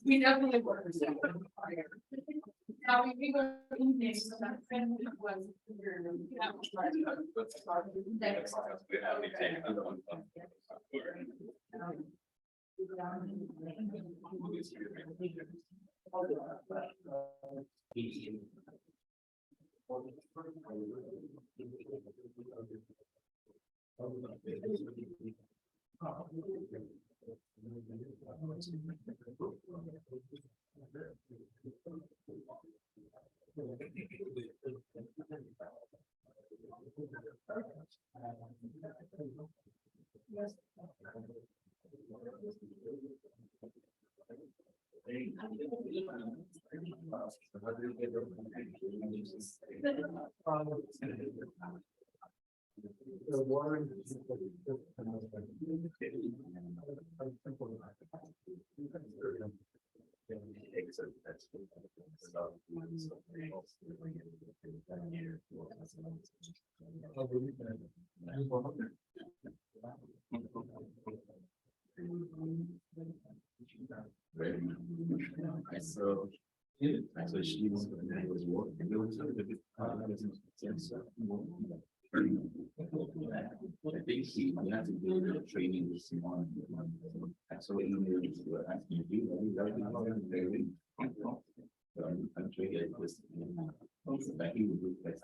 We definitely were. Now, we were evening, so that friend was. So she was I think he had to do the training this morning. So he knew what I can do. I'm training this. That he would do best.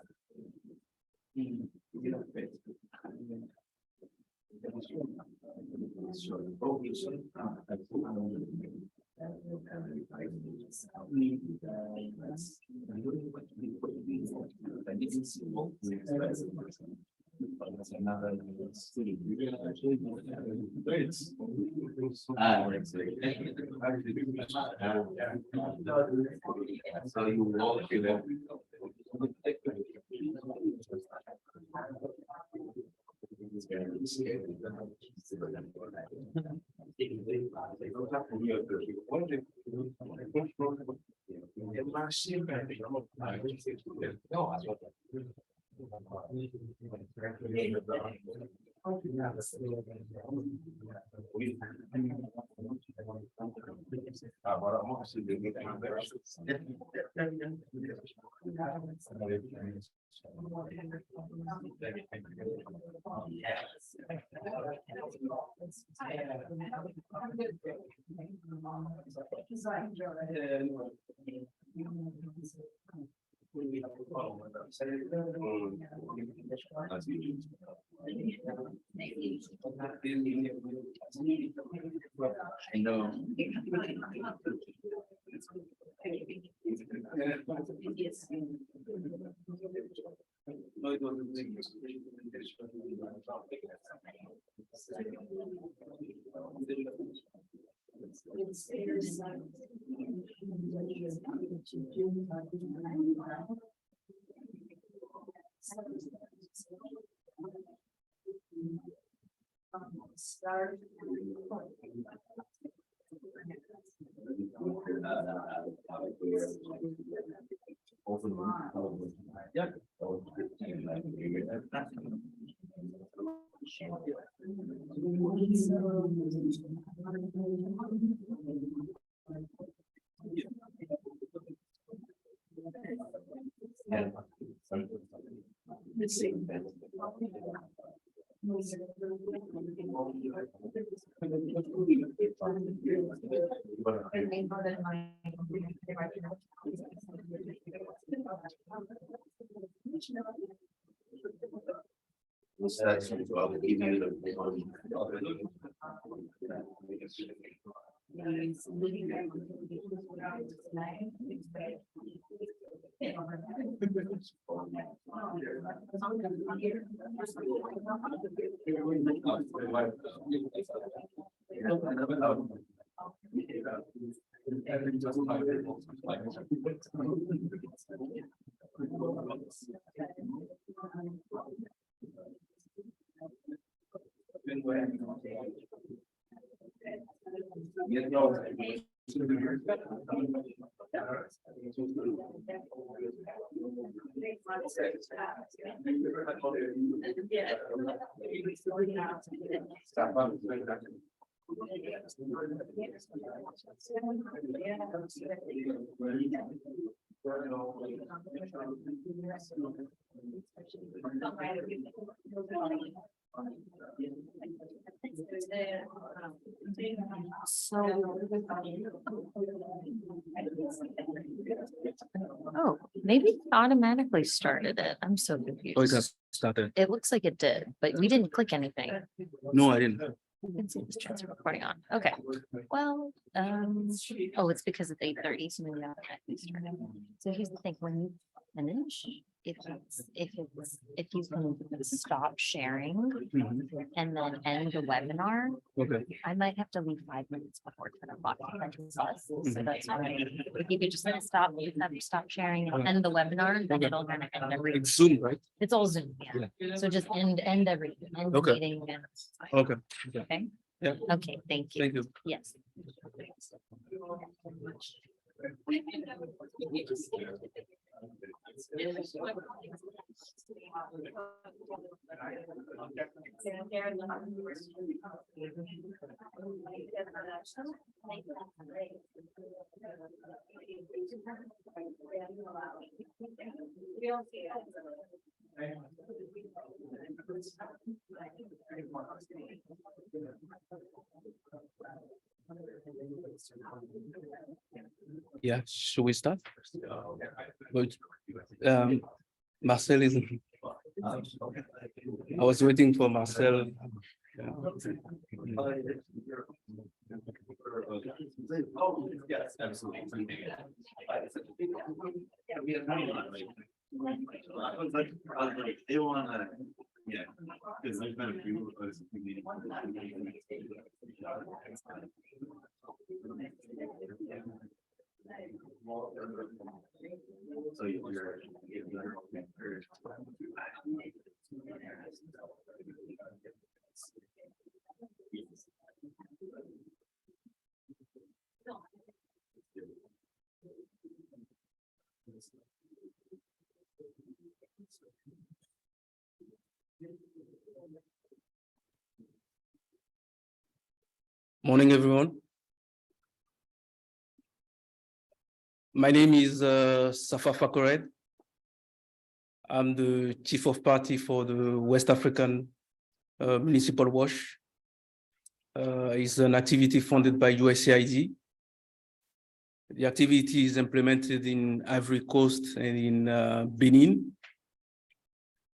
So you all feel that. I know. Start. Oh, maybe it automatically started it. I'm so confused. Oh, it has started. It looks like it did, but we didn't click anything. No, I didn't. You can see this transfer recording on. Okay, well, oh, it's because it's 8:30, so maybe automatically started. So here's the thing, when you finish, if you can stop sharing and then end the webinar, Okay. I might have to leave 5 minutes before 10 o'clock. So that's why, if you could just stop sharing and end the webinar, then it'll kind of end everything. It's Zoom, right? It's all Zoom, yeah. So just end everything, end the Okay. meeting. And Okay. okay? Yeah. Okay, thank you. Thank you. Yes. Yeah, should we start? Good. Marcel is. I was waiting for Marcel. Yeah. Oh, yes, absolutely. They wanna, yeah, because there's been a few of us. So you're. Morning, everyone. My name is Safa Fakored. I'm the Chief of Party for the West African Municipal Wash. It's an activity funded by USAID. The activity is implemented in Ivory Coast and in Benin.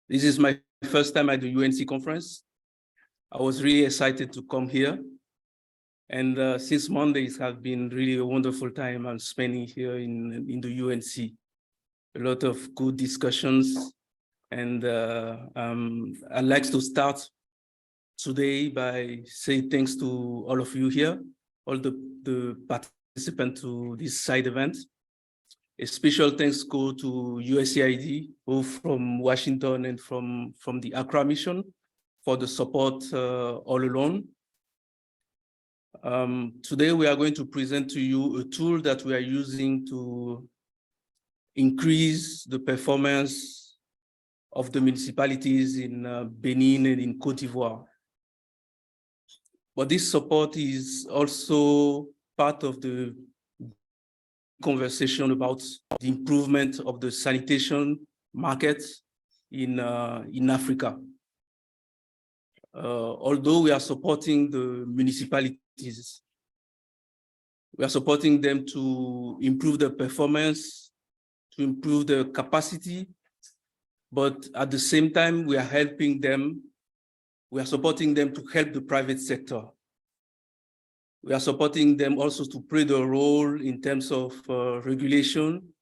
This is my first time at the UNC conference. I was really excited to come here. And since Mondays have been really a wonderful time I'm spending here in the UNC. A lot of good discussions. And I'd like to start today by saying thanks to all of you here, all the participants to this side event. A special thanks go to USAID, both from Washington and from the Accra mission for the support all along. Today, we are going to present to you a tool that we are using to increase the performance of the municipalities in Benin and in Côte d'Ivoire. But this support is also part of the conversation about the improvement of the sanitation market in Africa. Although we are supporting the municipalities, we are supporting them to improve their performance, to improve their capacity, but at the same time, we are helping them, we are supporting them to help the private sector. We are supporting them also to play the role in terms of regulation,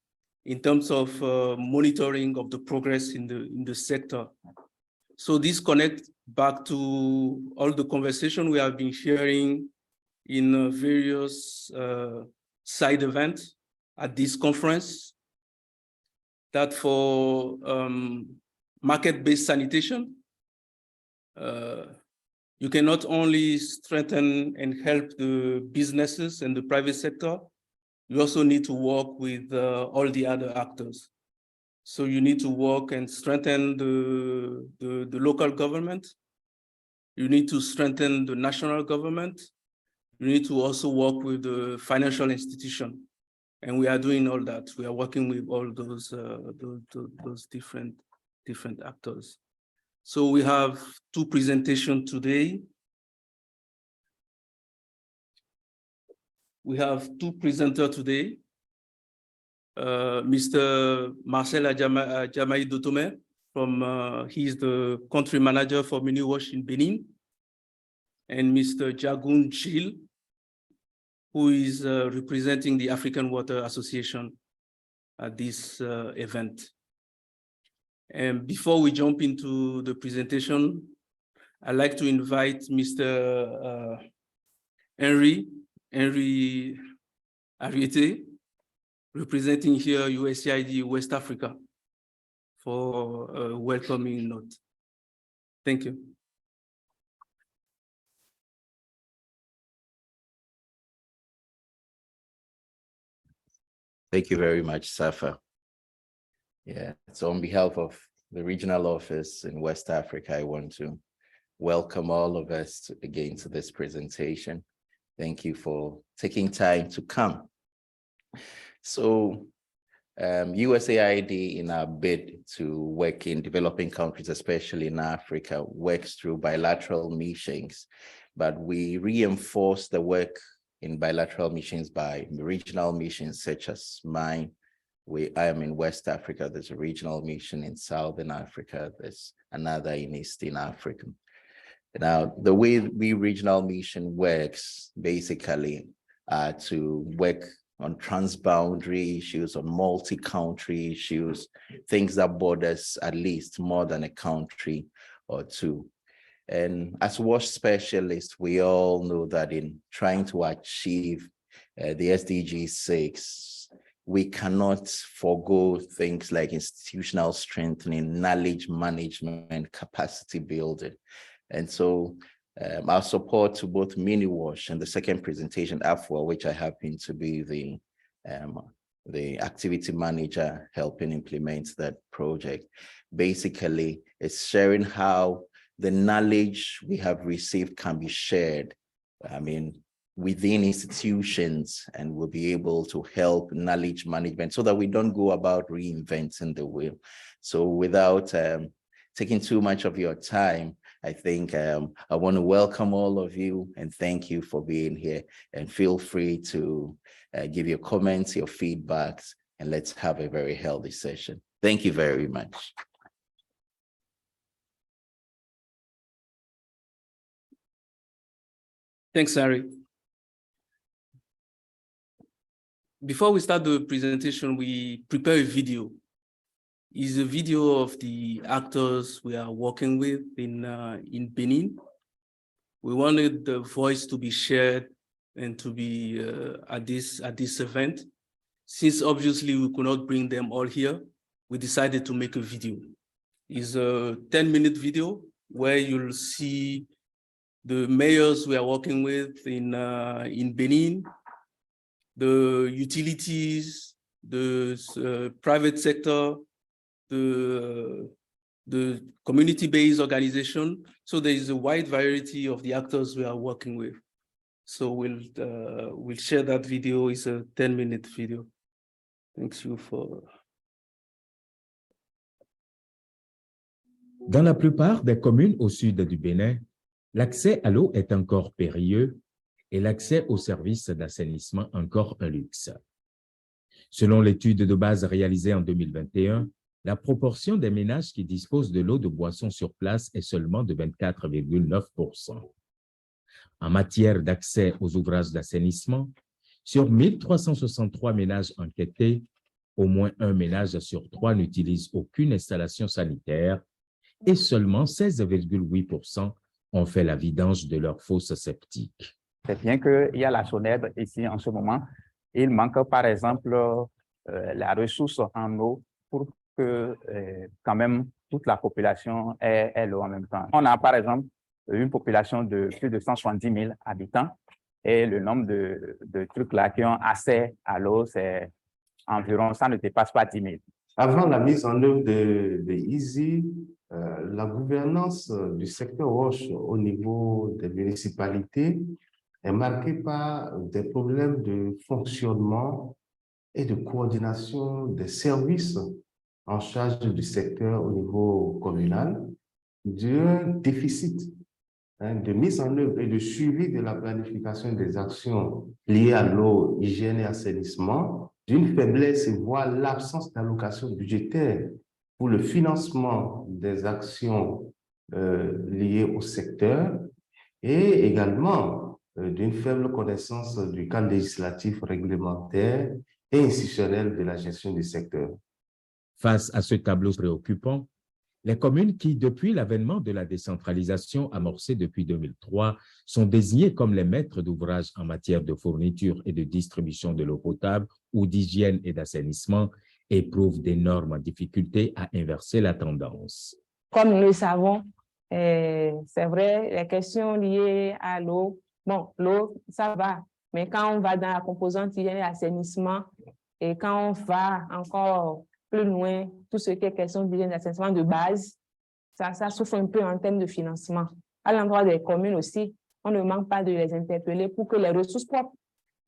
in terms of monitoring of the progress in the sector. So this connects back to all the conversation we have been sharing in various side events at this conference, that for market-based sanitation, you can not only strengthen and help the businesses and the private sector, you also need to work with all the other actors. So you need to work and strengthen the local government. You need to strengthen the national government. You need to also work with the financial institution. And we are doing all that. We are working with all those different actors. So we have two presentations today. We have two presenters today. Mr. Marcel Adjamai Dotome, he's the country manager for Miniwash in Benin, and Mr. Jagun Chil, who is representing the African Water Association at this event. And before we jump into the presentation, I'd like to invite Mr. Henry Ariete, representing here USAID West Africa, for a welcoming note. Thank you. Thank you very much, Safa. Yeah, so on behalf of the regional office in West Africa, I want to welcome all of us again to this presentation. Thank you for taking time to come. So USAID, in our bid to work in developing countries, especially in Africa, works through bilateral missions, but we reinforce the work in bilateral missions by regional missions such as mine. I am in West Africa. There's a regional mission in Southern Africa. There's another in Eastern Africa. Now, the way we regional mission works basically to work on transboundary issues, on multi-country issues, things that borders at least more than a country or two. And as WASH specialists, we all know that in trying to achieve the SDG 6, we cannot forego things like institutional strengthening, knowledge management, capacity building. And so our support to both Miniwash and the second presentation, AFWA, which I happen to be the activity manager helping implement that project, basically is sharing how the knowledge we have received can be shared, within institutions, and we'll be able to help knowledge management so that we don't go about reinventing the wheel. So without taking too much of your time, I think I want to welcome all of you and thank you for being here, and feel free to give your comments, your feedbacks, and let's have a very healthy session. Thank you very much. Thanks, Harry. Before we start the presentation, we prepare a video. It's a video of the actors we are working with in Benin. We wanted the voice to be shared and to be at this event. Since obviously we could not bring them all here, we decided to make a video. It's a 10-minute video where you'll see the mayors we are working with in Benin, the utilities, the private sector, the community-based organization. So there is a wide variety of the actors we are working with. So we'll share that video. It's a 10-minute video. Thank you for. Dans la plupart des communes au sud du Bénin, l'accès à l'eau est encore périlleux et l'accès aux services d'assainissement encore un luxe. Selon l'étude de base réalisée en 2021, la proportion des ménages qui disposent de l'eau de boisson sur place est seulement de 24,9%. En matière d'accès aux ouvrages d'assainissement, sur 1363 ménages enquêtés, au moins un ménage sur 3 n'utilise aucune installation sanitaire et seulement 16,8% ont fait la vidange de leurs fosses septiques. C'est bien qu'il y a la SONED ici en ce moment. Il manque par exemple la ressource en eau pour que quand même toute la population ait l'eau en même temps. On a par exemple une population de plus de 170 000 habitants et le nombre de trucs là qui ont accès à l'eau, c'est environ, ça ne dépasse pas 10 000. Avant la mise en œuvre de EASY, la gouvernance du secteur WASH au niveau des municipalités est marquée par des problèmes de fonctionnement et de coordination des services en charge du secteur au niveau communal, d'un déficit de mise en œuvre et de suivi de la planification des actions liées à l'eau, hygiène et assainissement, d'une faiblesse, voire l'absence d'allocation budgétaire pour le financement des actions liées au secteur et également d'une faible connaissance du cadre législatif, réglementaire et institutionnel de la gestion du secteur. Face à ce tableau préoccupant, les communes qui, depuis l'avènement de la décentralisation amorcée depuis 2003, sont désignées comme les maîtres d'ouvrage en matière de fourniture et de distribution de l'eau potable ou d'hygiène et d'assainissement, éprouvent d'énormes difficultés à inverser la tendance. Comme nous le savons, c'est vrai, les questions liées à l'eau, bon, l'eau, ça va, mais quand on va dans la composante hygiène et assainissement, et quand on va encore plus loin, tout ce qui est question d'hygiène et assainissement de base, ça souffre un peu en termes de financement. À l'endroit des communes aussi, on ne manque pas de les interpeller pour que les ressources propres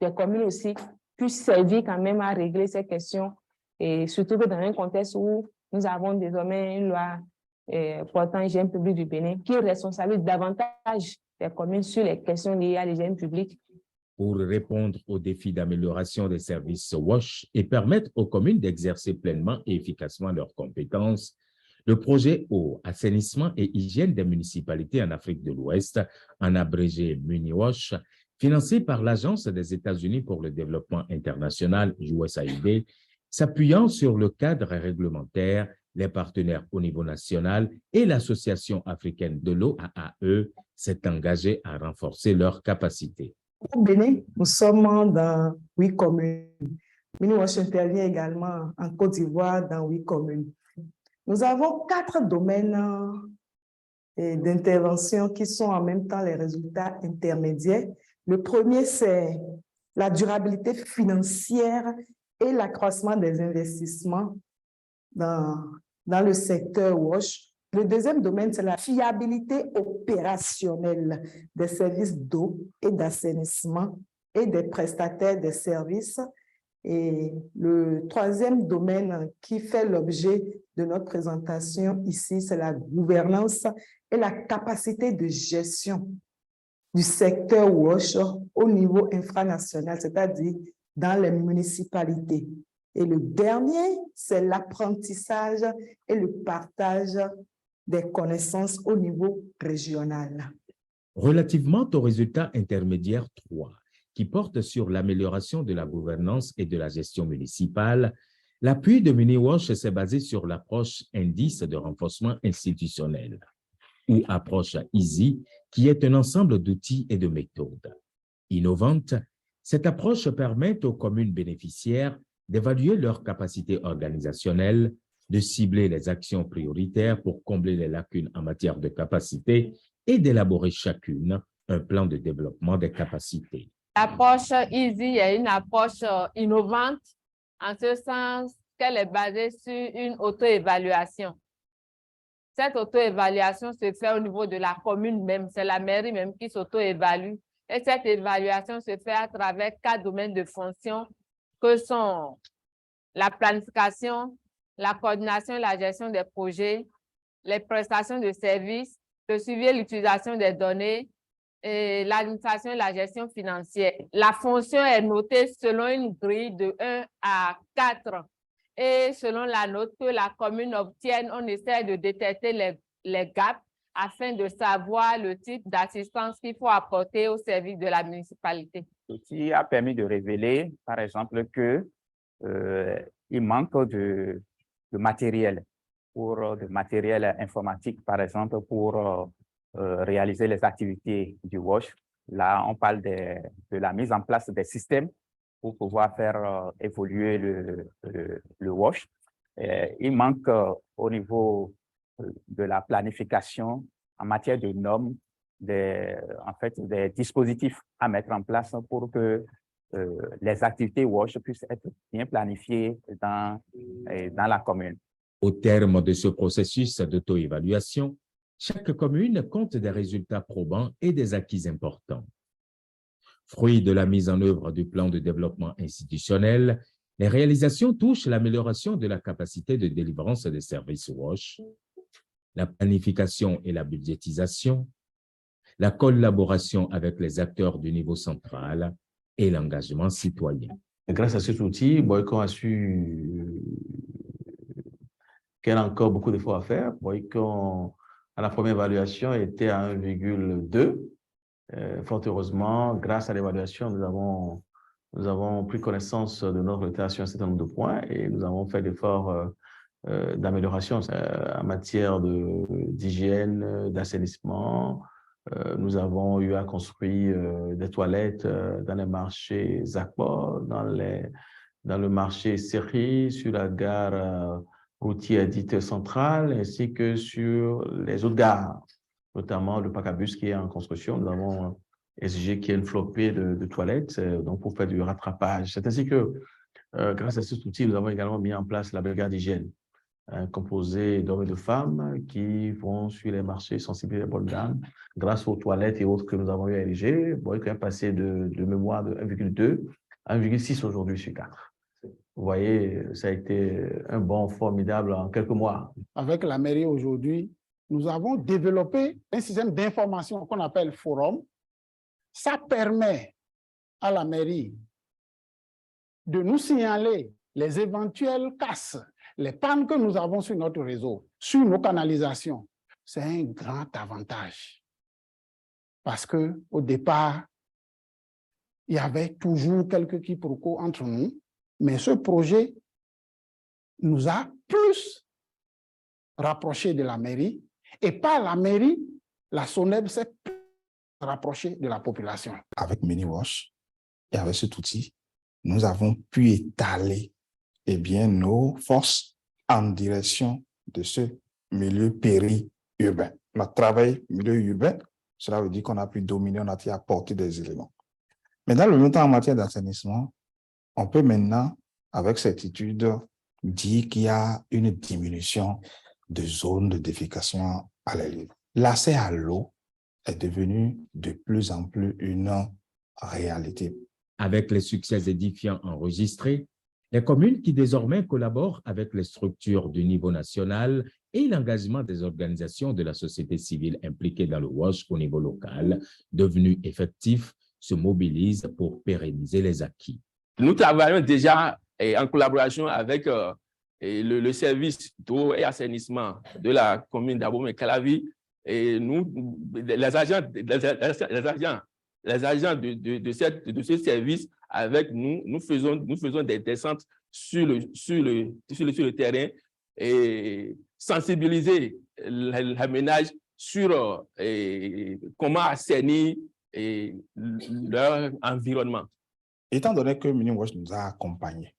des communes aussi puissent servir quand même à régler ces questions, et surtout que dans un contexte où nous avons désormais une loi portant l'hygiène publique du Bénin qui responsabilise davantage les communes sur les questions liées à l'hygiène publique. Pour répondre aux défis d'amélioration des services WASH et permettre aux communes d'exercer pleinement et efficacement leurs compétences, le projet Eau, assainissement et hygiène des municipalités en Afrique de l'Ouest, en abrégé MUNIWASH, financé par l'Agence des États-Unis pour le développement international, USAID, s'appuyant sur le cadre réglementaire, les partenaires au niveau national et l'Association africaine de l'eau, AAE, s'est engagé à renforcer leurs capacités. Au Bénin, nous sommes dans 8 communes. MUNIWASH intervient également en Côte d'Ivoire dans 8 communes. Nous avons 4 domaines d'intervention qui sont en même temps les résultats intermédiaires. Le premier, c'est la durabilité financière et l'accroissement des investissements dans le secteur WASH. Le deuxième domaine, c'est la fiabilité opérationnelle des services d'eau et d'assainissement et des prestataires de services. Et le troisième domaine qui fait l'objet de notre présentation ici, c'est la gouvernance et la capacité de gestion du secteur WASH au niveau infranational, c'est-à-dire dans les municipalités. Et le dernier, c'est l'apprentissage et le partage des connaissances au niveau régional. Relativement au résultat intermédiaire 3, qui porte sur l'amélioration de la gouvernance et de la gestion municipale, l'appui de MUNIWASH s'est basé sur l'approche indice de renforcement institutionnel, ou approche EASY, qui est un ensemble d'outils et de méthodes. Innovante, cette approche permet aux communes bénéficiaires d'évaluer leurs capacités organisationnelles, de cibler les actions prioritaires pour combler les lacunes en matière de capacité et d'élaborer chacune un plan de développement des capacités. L'approche EASY est une approche innovante en ce sens qu'elle est basée sur une auto-évaluation. Cette auto-évaluation se fait au niveau de la commune même, c'est la mairie même qui s'auto-évalue. Et cette évaluation se fait à travers 4 domaines de fonction que sont la planification, la coordination et la gestion des projets, les prestations de services, le suivi et l'utilisation des données, et l'administration et la gestion financière. La fonction est notée selon une grille de 1 à 4. Et selon la note que la commune obtienne, on essaie de détecter les gaps afin de savoir le type d'assistance qu'il faut apporter au service de la municipalité. Ceci a permis de révéler, par exemple, que il manque de matériel, de matériel informatique, par exemple, pour réaliser les activités du WASH. Là, on parle de la mise en place des systèmes pour pouvoir faire évoluer le WASH. Il manque au niveau de la planification en matière de normes, des dispositifs à mettre en place pour que les activités WASH puissent être bien planifiées dans la commune. Au terme de ce processus d'auto-évaluation, chaque commune compte des résultats probants et des acquis importants. Fruit de la mise en œuvre du plan de développement institutionnel, les réalisations touchent l'amélioration de la capacité de délivrance des services WASH, la planification et la budgétisation, la collaboration avec les acteurs du niveau central et l'engagement citoyen. Grâce à cet outil, Boycon a su qu'elle a encore beaucoup d'efforts à faire. Boycon, à la première évaluation, était à 1,2. Fort heureusement, grâce à l'évaluation, nous avons pris connaissance de notre retard sur un certain nombre de points et nous avons fait d'efforts d'amélioration en matière d'hygiène, d'assainissement. Nous avons eu à construire des toilettes dans les marchés Zakpo, dans le marché Seri, sur la gare routière dite centrale, ainsi que sur les autres gares, notamment le parc à bus qui est en construction. Nous avons exigé qu'il y ait une flopée de toilettes, donc pour faire du rattrapage. C'est ainsi que, grâce à cet outil, nous avons également mis en place la brigade d'hygiène, composée d'hommes et de femmes qui vont sur les marchés sensibiliser les bonnes dames. Grâce aux toilettes et autres que nous avons eu à ériger, bon, il est quand même passé de mémoire de 1,2 à 1,6 aujourd'hui sur 4. Vous voyez, ça a été un bond formidable en quelques mois. Avec la mairie aujourd'hui, nous avons développé un système d'information qu'on appelle Forum. Ça permet à la mairie de nous signaler les éventuelles casses, les pannes que nous avons sur notre réseau, sur nos canalisations. C'est un grand avantage. Parce qu'au départ, il y avait toujours quelques quiproquos entre nous, mais ce projet nous a plus rapprochés de la mairie, et par la mairie, la SONEB s'est rapprochée de la population. Avec MiniWash et avec cet outil, nous avons pu étaler nos forces en direction de ce milieu périurbain. On a travaillé milieu urbain, cela veut dire qu'on a pu dominer, on a pu apporter des éléments. Mais dans le même temps, en matière d'assainissement, on peut maintenant, avec certitude, dire qu'il y a une diminution de zones de défécation à l'air libre. L'accès à l'eau est devenu de plus en plus une réalité. Avec les succès édifiants enregistrés, les communes qui désormais collaborent avec les structures du niveau national et l'engagement des organisations de la société civile impliquées dans le WASH au niveau local, devenu effectif, se mobilisent pour pérenniser les acquis. Nous travaillons déjà en collaboration avec le service d'eau et assainissement de la commune d'Abomey-Calavi et nous, les agents de ce service avec nous, nous faisons des descentes sur le terrain et sensibiliser les ménages sur comment assainir leur environnement. Étant donné que MiniWash nous a accompagnés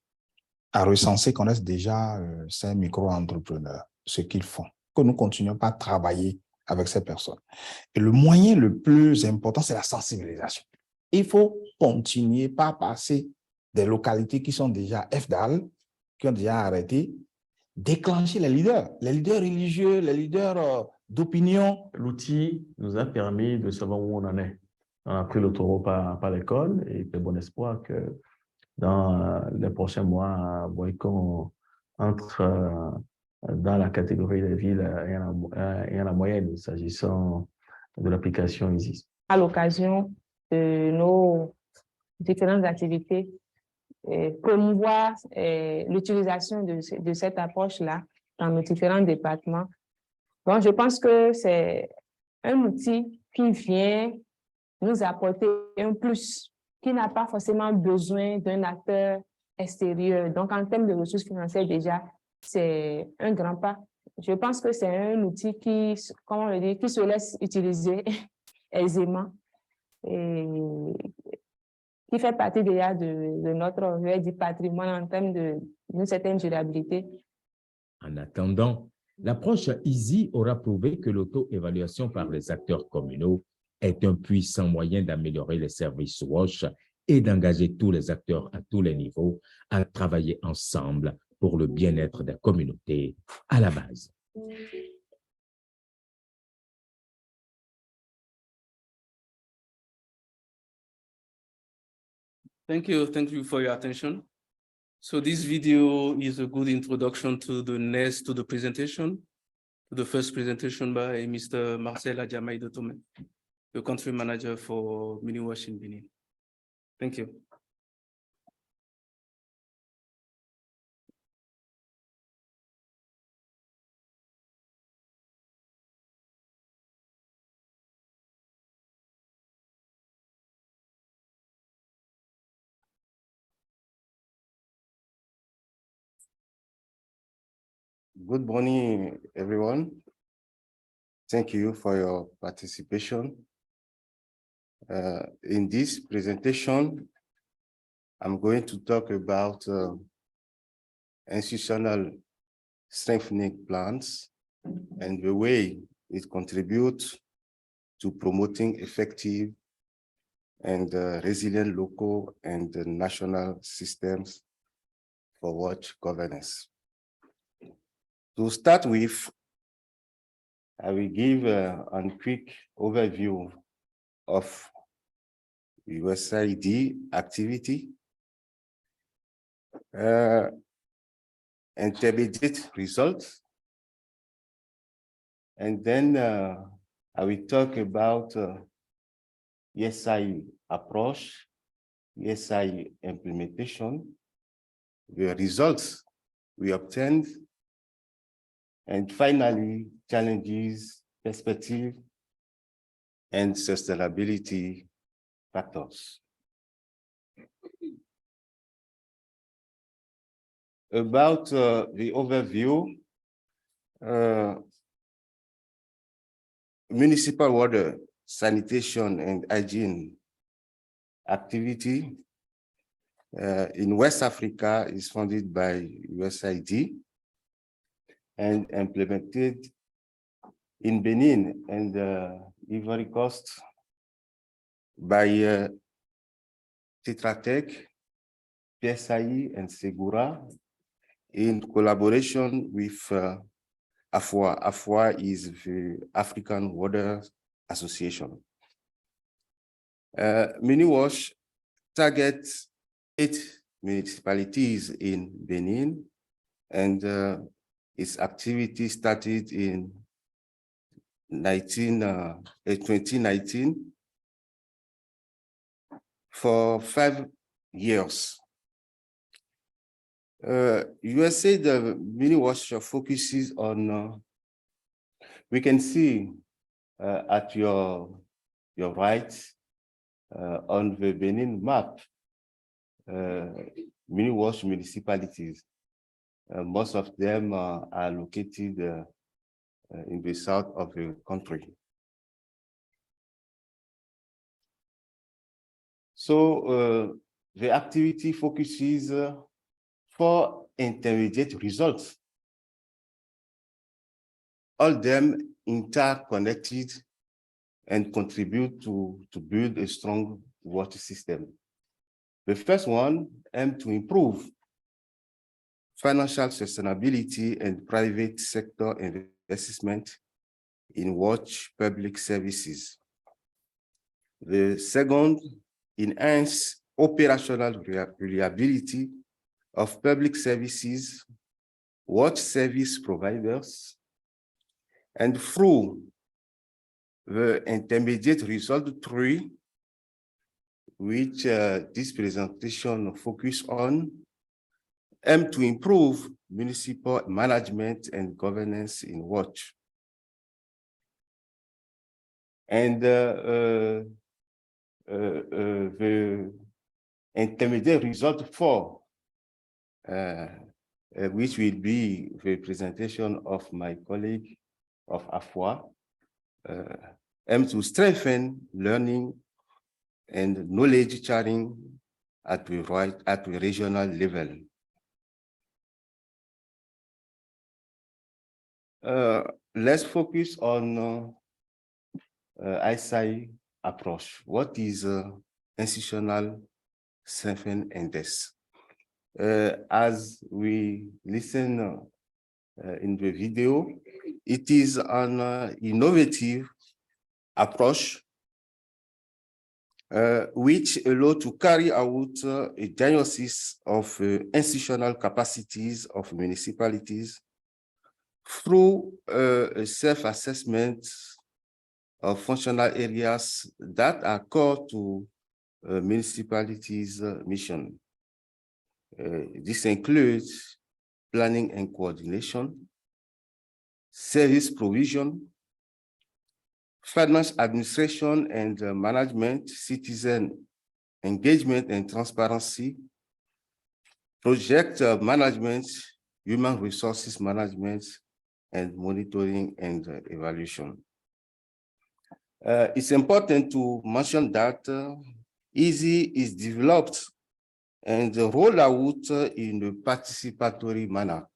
à recenser, connaissent déjà ces micro-entrepreneurs, ce qu'ils font, que nous continuons pas à travailler avec ces personnes. Et le moyen le plus important, c'est la sensibilisation. Il faut continuer, pas passer des localités qui sont déjà FDAL, qui ont déjà arrêté, déclencher les leaders religieux, les leaders d'opinion. L'outil nous a permis de savoir où on en est. On a pris le taureau par l'école et j'ai bon espoir que dans les prochains mois, Boycon entre dans la catégorie des villes et en la moyenne, s'agissant de l'application Easy. À l'occasion de nos différentes activités, promouvoir l'utilisation de cette approche-là dans nos différents départements. Donc, je pense que c'est un outil qui vient nous apporter un plus, qui n'a pas forcément besoin d'un acteur extérieur. Donc, en termes de ressources financières, déjà, c'est un grand pas. Je pense que c'est un outil qui, comment on le dit, qui se laisse utiliser aisément et qui fait partie déjà de notre du patrimoine en termes d'une certaine durabilité. En attendant, l'approche Easy aura prouvé que l'auto-évaluation par les acteurs communaux est un puissant moyen d'améliorer les services WASH et d'engager tous les acteurs à tous les niveaux à travailler ensemble pour le bien-être des communautés à la base. Thank you for your attention. So this video is a good introduction to the presentation, to the first presentation by Mr. Marcel Adjamaido Tome, the country manager for Mini-Wash in Benin. Thank you. Good morning, everyone. Thank you for your participation. In this presentation, I'm going to talk about institutional strengthening plans and the way it contributes to promoting effective and resilient local and national systems for watch governance. To start with, I will give a quick overview of USAID activity, intermediate results, and then I will talk about ESI approach, ESI implementation, the results we obtained, and finally, challenges, perspective, and sustainability factors. About the overview, municipal water, sanitation, and hygiene activity in West Africa is funded by USAID and implemented in Benin and Ivory Coast by Tetra Tech, PSI, and Segura in collaboration with AFWA. AFWA is the African Water Association. Mini-Wash targets 8 municipalities in Benin, and its activity started in 2019 for 5 years. USA, the Mini-Wash focuses on, we can see at your right on the Benin map, Mini-Wash municipalities. Most of them are located in the south of the country. So the activity focuses for intermediate results, all them interconnected and contribute to build a strong water system. The first one aims to improve financial sustainability and private sector investment in watch public services. The second, enhance operational reliability of public services, watch service providers, and through the intermediate result 3, which this presentation focus on, aim to improve municipal management and governance in watch. And the intermediate result 4, which will be the presentation of my colleague of AFWA, aim to strengthen learning and knowledge sharing at the regional level. Let's focus on ISI approach. What is institutional strengthen index. As we listen in the video, it is an innovative approach which allow to carry out a diagnosis of institutional capacities of municipalities through a self-assessment of functional areas that are core to municipalities' mission. This includes planning and coordination, service provision, finance administration and management, citizen engagement and transparency, project management, human resources management, and monitoring and evaluation. It's important to mention that EASY is developed and rolled out in a participatory manner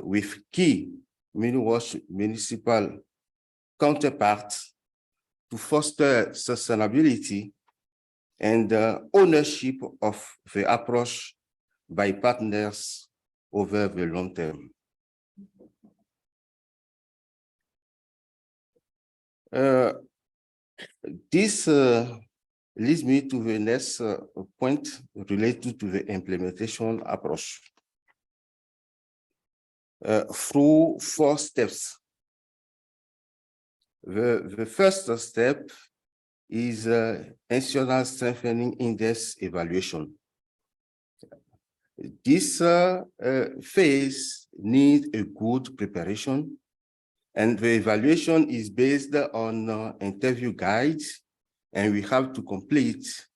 with key municipal counterparts to foster sustainability and ownership of the approach by partners over the long term. This leads me to the next point related to the implementation approach. Through 4 steps. The first step is institutional strengthening index evaluation. This phase needs a good preparation, and the evaluation is based on interview guides, and we have to complete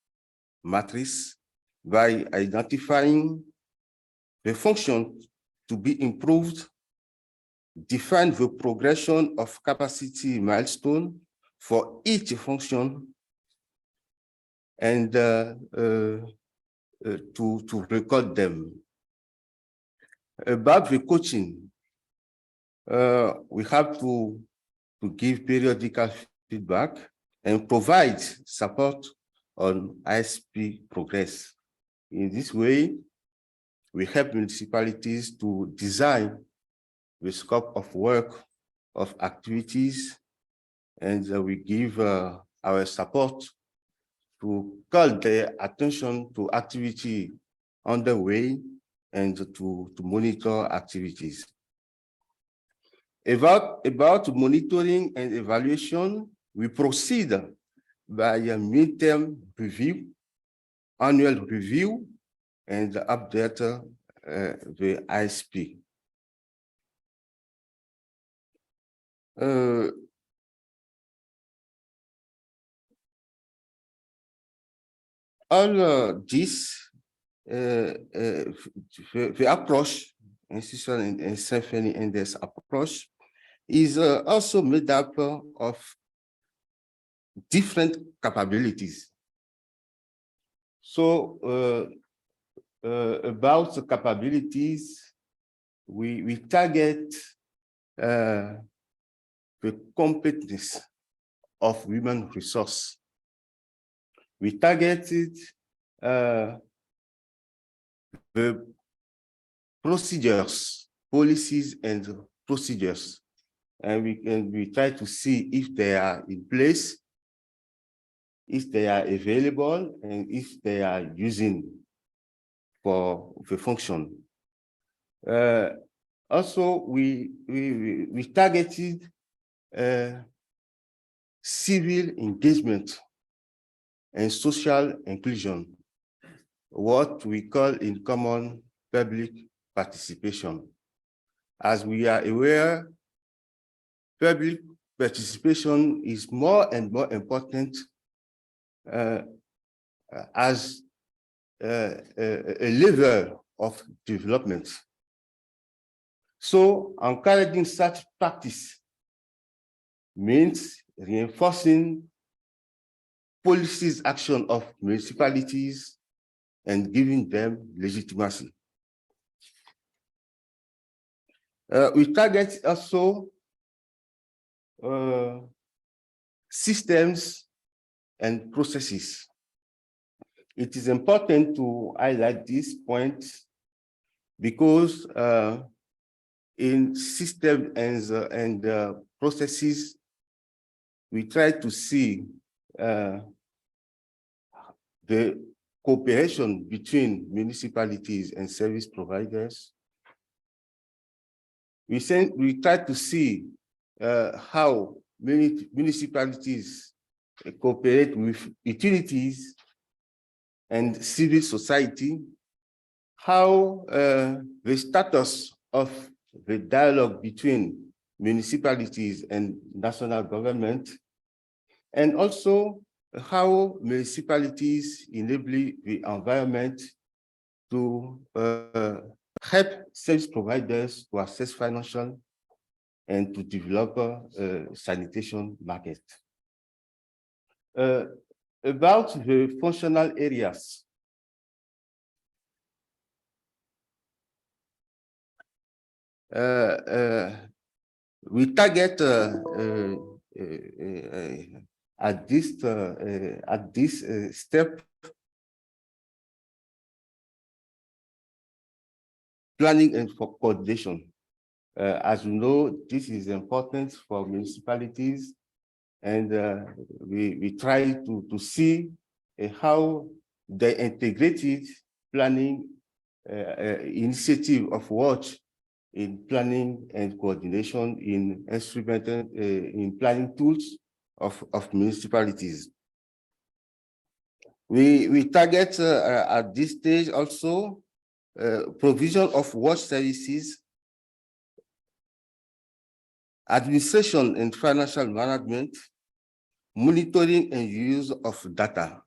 matrix by identifying the function to be improved, define the progression of capacity milestone for each function, and to record them. About the coaching, we have to give periodical feedback and provide support on ISP progress. In this way, we help municipalities to design the scope of work of activities, and we give our support to call their attention to activity underway and to monitor activities. About monitoring and evaluation, we proceed by a midterm review, annual review, and update the ISP. All this, the approach, institutional and strengthening index approach, is also made up of different capabilities. So about the capabilities, we target the competence of human resource. We targeted the procedures, policies and procedures, and we try to see if they are in place, if they are available, and if they are using for the function. Also, we targeted civil engagement and social inclusion, what we call in common public participation. As we are aware, public participation is more and more important as a level of development. So encouraging such practice means reinforcing policies action of municipalities and giving them legitimacy. We target also systems and processes. it is important to highlight this point because in system and processes, we try to see the cooperation between municipalities and service providers. We try to see how many municipalities cooperate with utilities and civil society, how the status of the dialogue between municipalities and national government, and also how municipalities enable the environment to help service providers to access financial and to develop a sanitation market. About the functional areas. We target at this step planning and for coordination. As you know, this is important for municipalities, and we try to see how the integrated planning initiative of WATCH in planning and coordination in instrumental in planning tools of municipalities. We target at this stage also provision of WATCH services, administration and financial management, monitoring and use of data.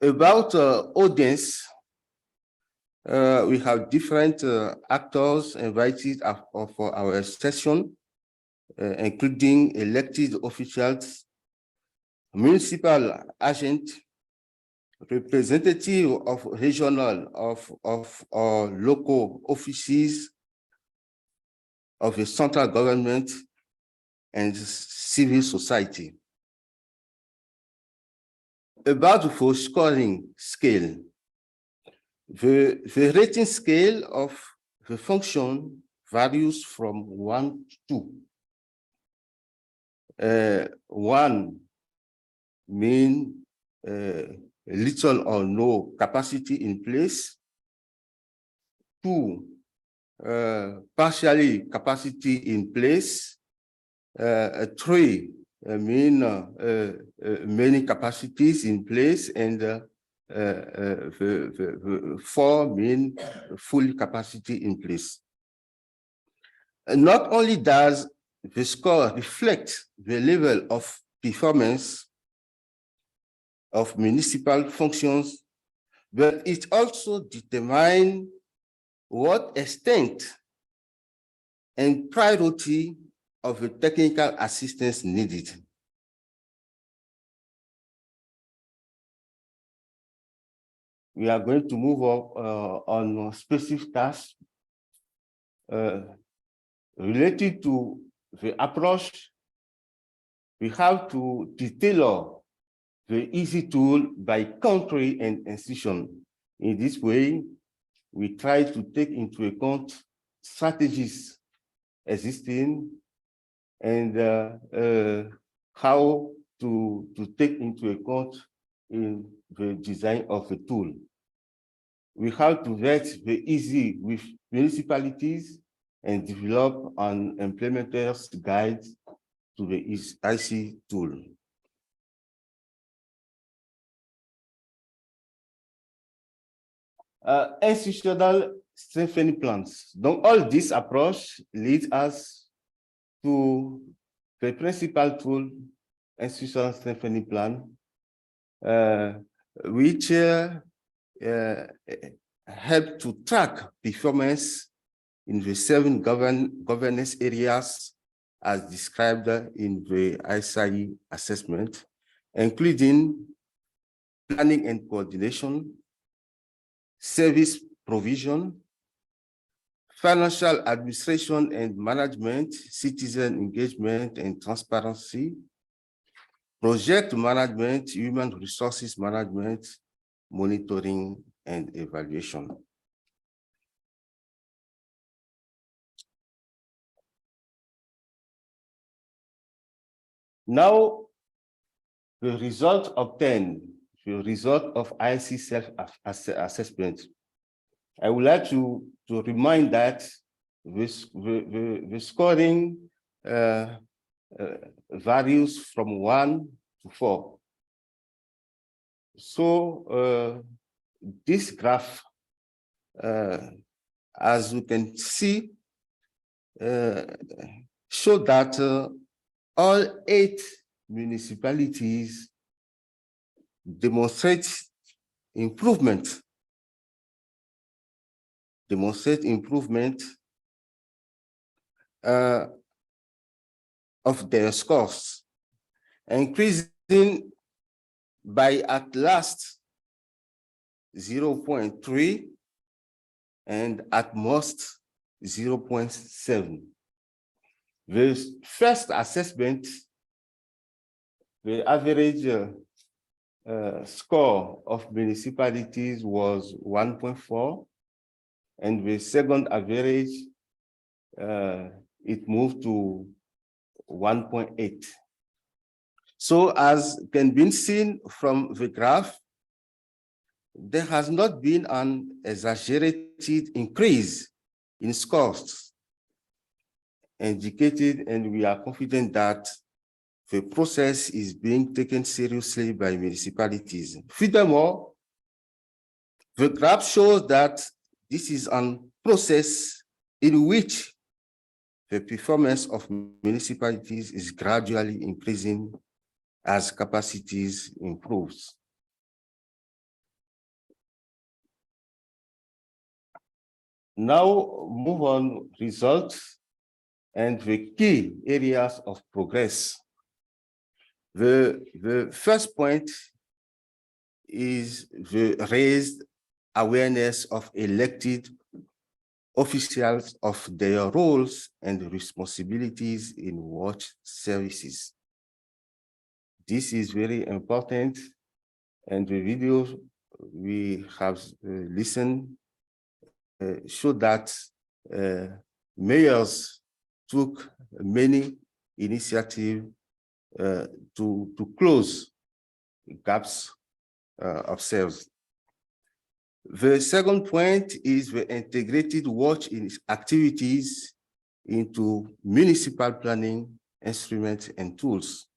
About audience, we have different actors invited for our session, including elected officials, municipal agents, representative of regional or local offices of the central government and civil society. About the scoring scale, the rating scale of the function varies from 1 to 2. 1 means little or no capacity in place. 2, partially capacity in place. 3 mean many capacities in place, and 4 mean full capacity in place. And not only does the score reflect the level of performance of municipal functions, but it also determines what extent and priority of the technical assistance needed. We are going to move on specific tasks related to the approach. We have to tailor the easy tool by country and institution. In this way, we try to take into account strategies existing and how to take into account in the design of the tool. We have to vet the easy with municipalities and develop an implementer's guide to the IC tool. Institutional strengthening plans. Donc, all this approach leads us to the principal tool, institutional strengthening plan, which help to track performance in the 7 governance areas as described in the ISAE assessment, including planning and coordination, service provision, financial administration and management, citizen engagement and transparency, project management, human resources management, monitoring, and evaluation. Now, the result obtained, the result of IC self-assessment, I would like to remind that the scoring varies from 1 to 4. So this graph, as you can see, show that all 8 municipalities demonstrate improvement of their scores, increasing by at last 0.3 and at most 0.7. The first assessment, the average score of municipalities was 1.4, and the second average, it moved to 1.8. So as can be seen from the graph, there has not been an exaggerated increase in scores indicated, and we are confident that the process is being taken seriously by municipalities. Furthermore, the graph shows that this is a process in which the performance of municipalities is gradually increasing as capacities improves. Now move on results and the key areas of progress. The first point is the raised awareness of elected officials of their roles and responsibilities in watch services. This is very important, and the videos we have listened show that mayors took many initiatives to close gaps observed. The second point is the integrated watch activities into municipal planning instruments and tools.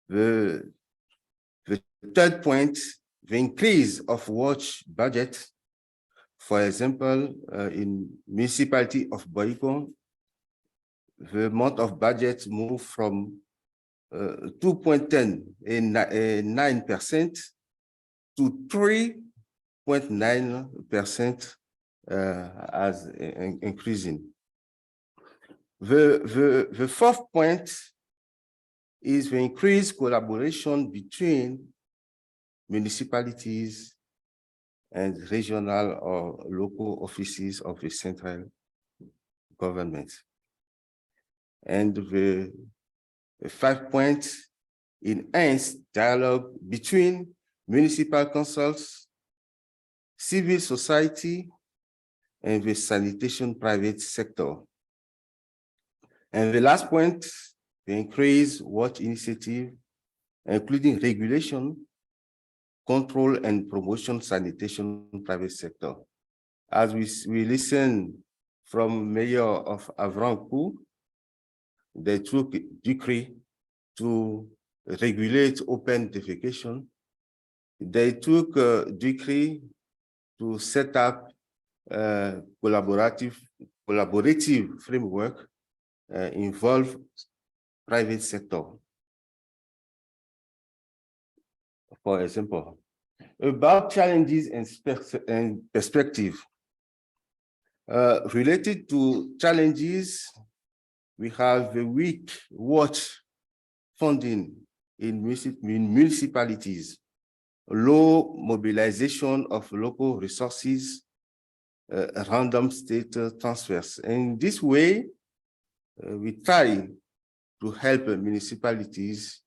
The third point, the increase of watch budget. For example, in municipality of Boikon, the amount of budget moved from 2.9% to 3.9% as increasing. The fourth point is the increased collaboration between municipalities and regional or local offices of the central government. And the 5 points, enhanced dialogue between municipal councils, civil society, and the sanitation private sector. And the last point, the increased watch initiative, including regulation, control and promotion sanitation private sector. As we listen from Mayor of Avranches, they took a decree to regulate open defecation. They took a decree to set up a collaborative framework involve private sector. For example, about challenges and perspective. Related to challenges, we have the weak watch funding in municipalities, low mobilization of local resources, random state transfers. In this way, we try to help municipalities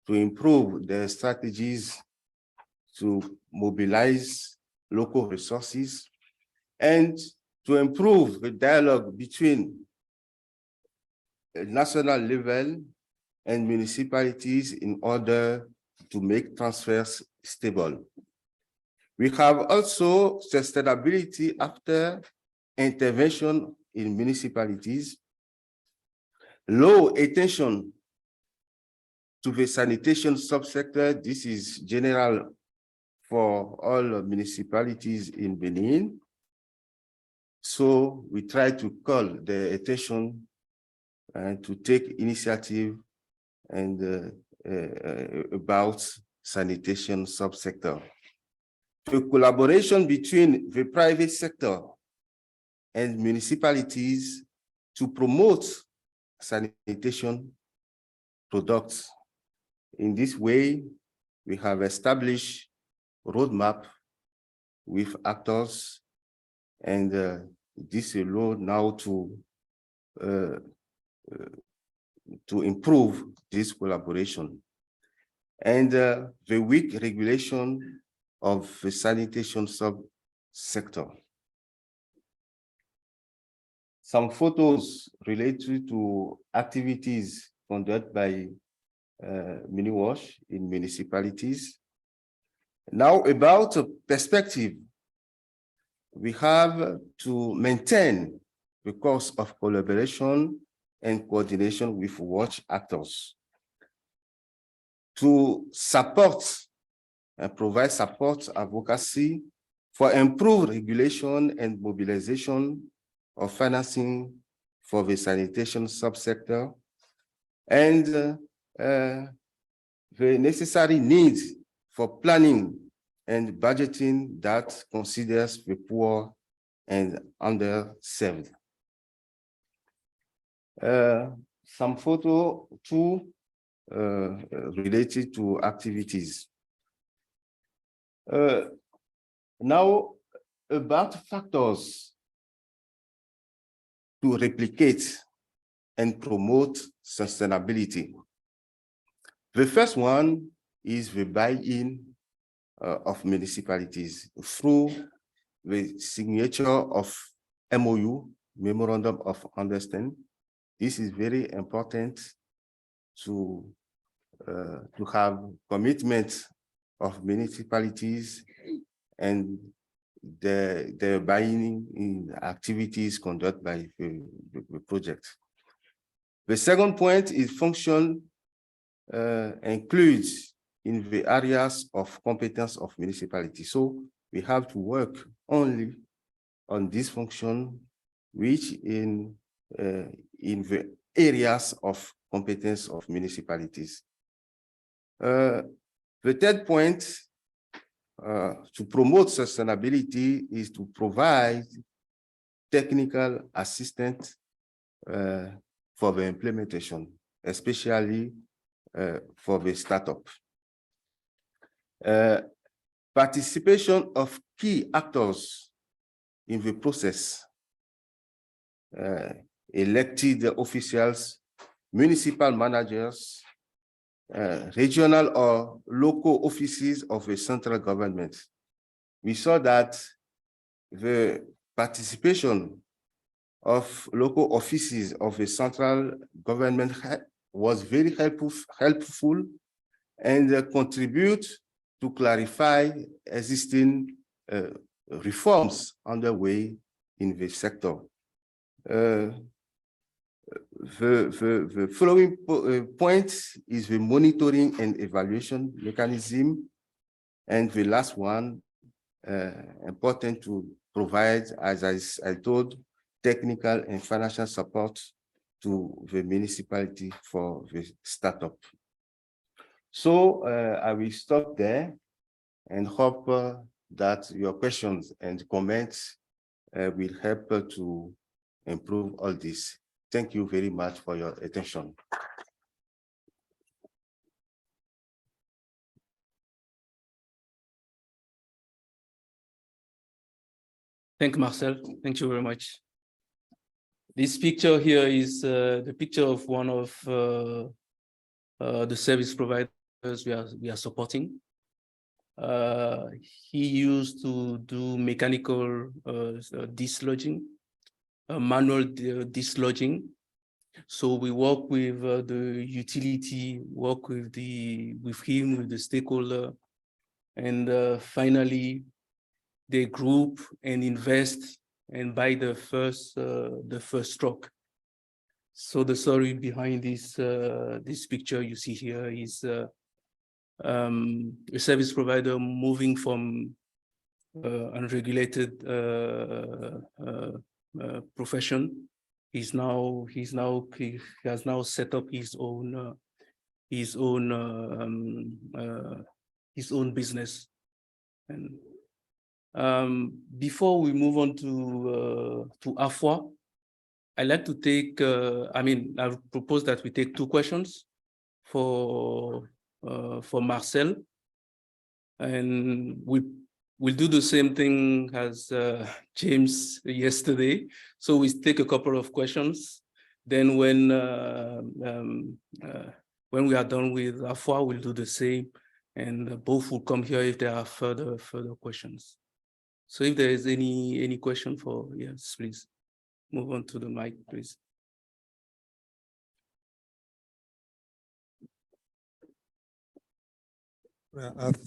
to improve their strategies to mobilize local resources and to improve the dialogue between the national level and municipalities in order to make transfers stable. We have also sustainability after intervention in municipalities, low attention to the sanitation subsector. This is general for all municipalities in Benin. So we try to call the attention and to take initiative and about sanitation subsector. The collaboration between the private sector and municipalities to promote sanitation products. In this way, we have established a roadmap with actors, and this allows now to improve this collaboration. And the weak regulation of the sanitation subsector. Some photos related to activities conducted by MiniWash in municipalities. Now about a perspective, we have to maintain the course of collaboration and coordination with WASH actors to support and provide support advocacy for improved regulation and mobilization of financing for the sanitation subsector, and the necessary needs for planning and budgeting that considers the poor and underserved. Some photo too related to activities. Now about factors to replicate and promote sustainability. The first one is the buy-in of municipalities through the signature of MOU, Memorandum of Understanding. This is very important to have commitment of municipalities and the buying in activities conducted by the project. The second point is function includes in the areas of competence of municipality. So we have to work only on this function, which in the areas of competence of municipalities. The third point to promote sustainability is to provide technical assistance for the implementation, especially for the startup. Participation of key actors in the process, elected officials, municipal managers, regional or local offices of the central government. We saw that the participation of local offices of the central government was very helpful and contribute to clarify existing reforms underway in the sector. The following point is the monitoring and evaluation mechanism. And the last one, important to provide, as I told, technical and financial support to the municipality for the startup. So I will stop there and hope that your questions and comments will help to improve all this. Thank you very much for your attention. Thank you, Marcel. Thank you very much. This picture here is the picture of one of the service providers we are supporting. He used to do mechanical dislodging, manual dislodging. So we work with the utility, work with him, with the stakeholder, and finally they group and invest and buy the first truck. So the story behind this picture you see here is a service provider moving from unregulated profession. He has now set up his own business. And before we move on to Afua, I'd like to take, I propose that we take 2 questions for Marcel, and we'll do the same thing as James yesterday. So we take a couple of questions. Then when we are done with Afua, we'll do the same, and both will come here if there are further questions. So if there is any question for, yes, please move on to the mic, please.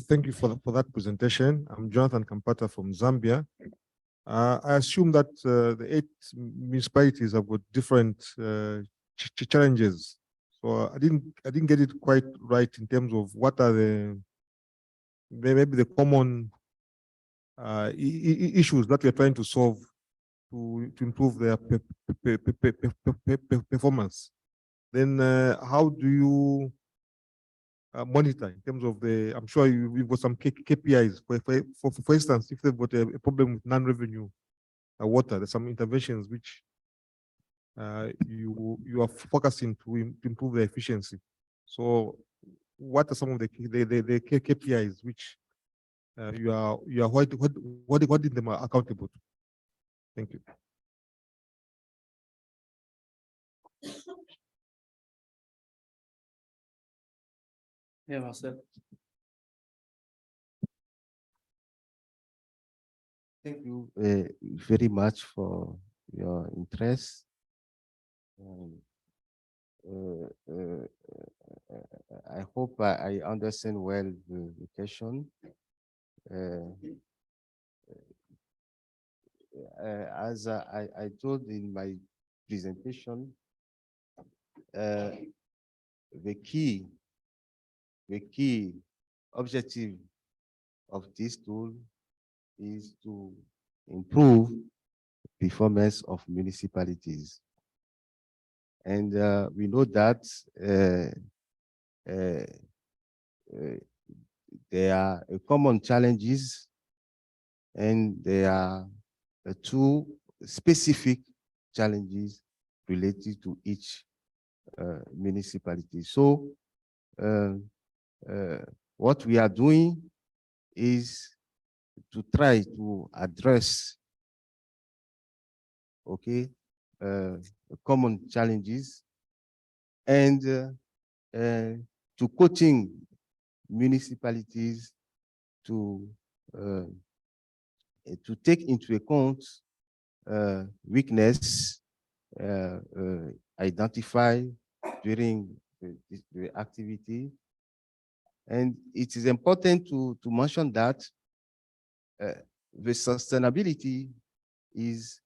Thank you for that presentation. I'm Jonathan Kampata from Zambia. I assume that the 8 municipalities have got different challenges. So I didn't get it quite right in terms of what are maybe the common issues that we're trying to solve to improve their performance. Then how do you monitor in terms of I'm sure you've got some KPIs. For instance, if they've got a problem with non-revenue water, there's some interventions which you are focusing to improve the efficiency. So what are some of the KPIs which you are holding them accountable to? Thank you. Yeah, Marcel. Thank you very much for your interest. I hope I understand well the question. As I told in my presentation, the key objective of this tool is to improve performance of municipalities. And we know that there are common challenges, and there are 2 specific challenges related to each municipality. So what we are doing is to try to address common challenges and to coaching municipalities to take into account weakness identified during the activity. And it is important to mention that the sustainability is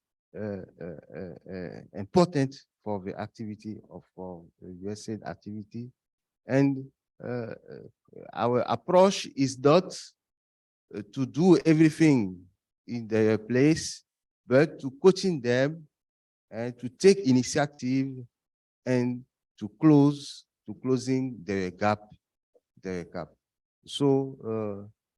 important for the activity of the USAID activity. And our approach is not to do everything in their place, but to coaching them and to take initiative and to closing the gap. So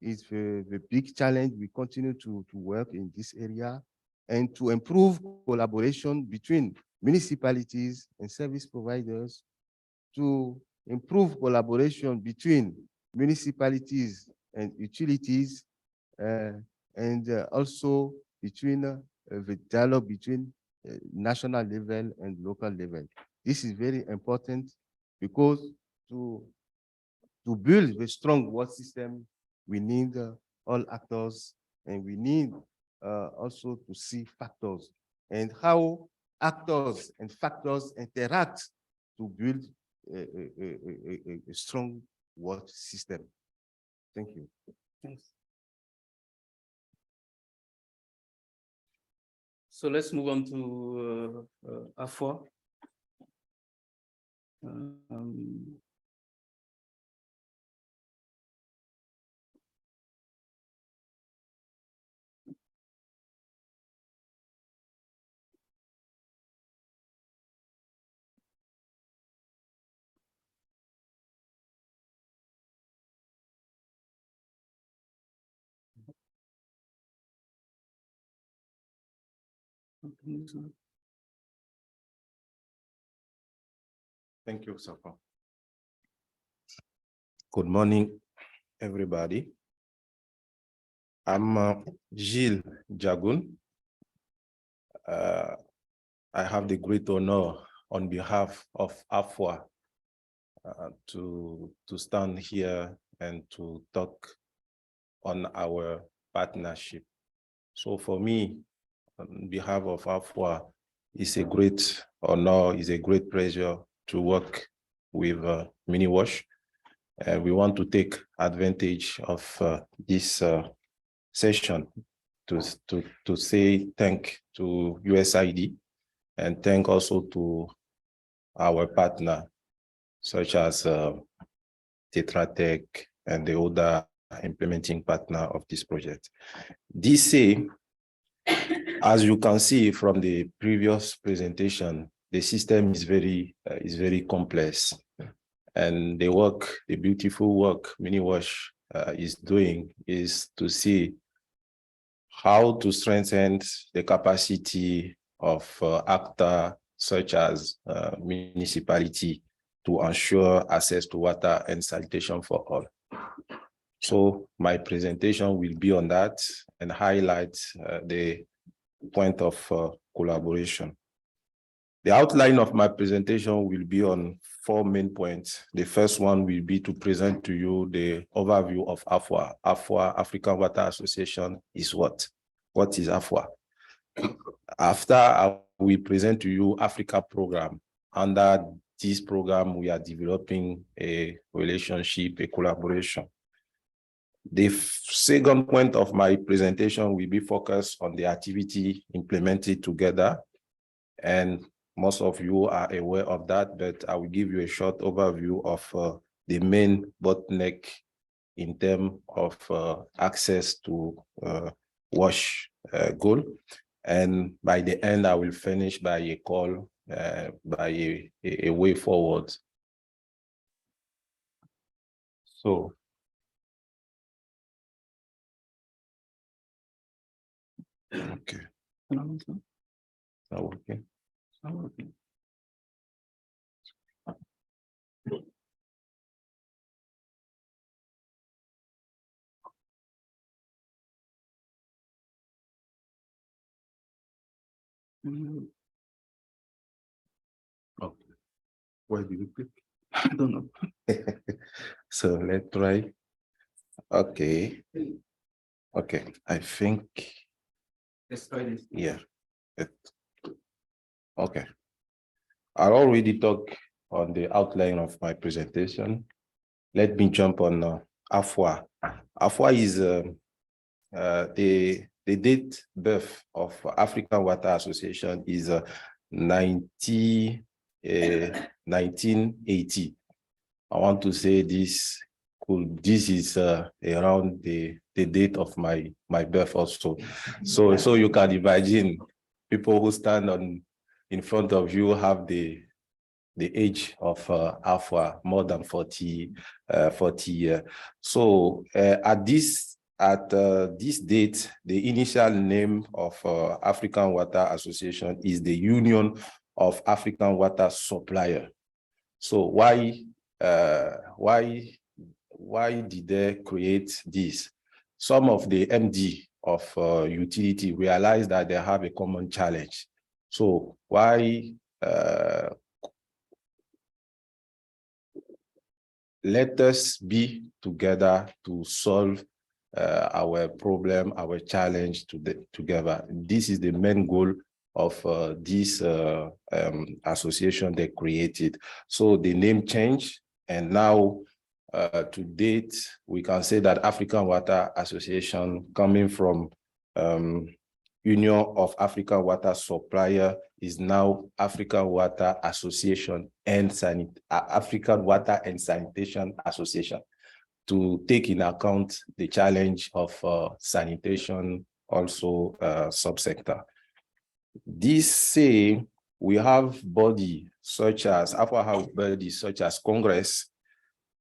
it's the big challenge. We continue to work in this area and to improve collaboration between municipalities and service providers, to improve collaboration between municipalities and utilities, and also between the dialogue between national level and local level. This is very important because to build a strong water system, we need all actors, and we need also to see factors and how actors and factors interact to build a strong WASH system. Thank you. Thanks. So let's move on to AFWA. Thank you, Safa. Good morning, everybody. I'm Gilles Jagun. I have the great honor on behalf of AFWA to stand here and to talk on our partnership. So for me, on behalf of AFWA, it's a great honor, it's a great pleasure to work with MiniWash. We want to take advantage of this session to say thank to USAID and thank also to our partner, such as Tetra Tech and the other implementing partner of this project. DSA, as you can see from the previous presentation, the system is very complex, and the work, the beautiful work MiniWash is doing is to see how to strengthen the capacity of actors such as municipality to ensure access to water and sanitation for all. So my presentation will be on that and highlight the point of collaboration. The outline of my presentation will be on 4 main points. The first one will be to present to you the overview of AFWA. AFWA, African Water Association, is what? What is AFWA? After, I will present to you Africa program. Under this program, we are developing a relationship, a collaboration. The second point of my presentation will be focused on the activity implemented together, and most of you are aware of that, but I will give you a short overview of the main bottleneck in terms of access to WASH goal. And by the end, I will finish by a call, by a way forward. So, okay. Okay. Okay. Okay. Where do you click? I don't know. So let's try. Okay. Okay. I think. Let's try this. Yeah. Okay. I already talked on the outline of my presentation. Let me jump on AFWA. AFWA is the date birth of African Water Association is 1980. I want to say this is around the date of my birth also. So you can imagine people who stand in front of you have the age of AFWA, more than 40 years. So at this date, the initial name of African Water Association is the Union of African Water Supplier. So why did they create this? Some of the MD of utility realized that they have a common challenge. So why let us be together to solve our problem, our challenge together. This is the main goal of this association they created. So the name changed, and now to date, we can say that African Water Association, coming from Union of African Water Supplier, is now African Water Association and African Water and Sanitation Association, to take in account the challenge of sanitation, also subsector. This say we have body such as bodies such as Congress.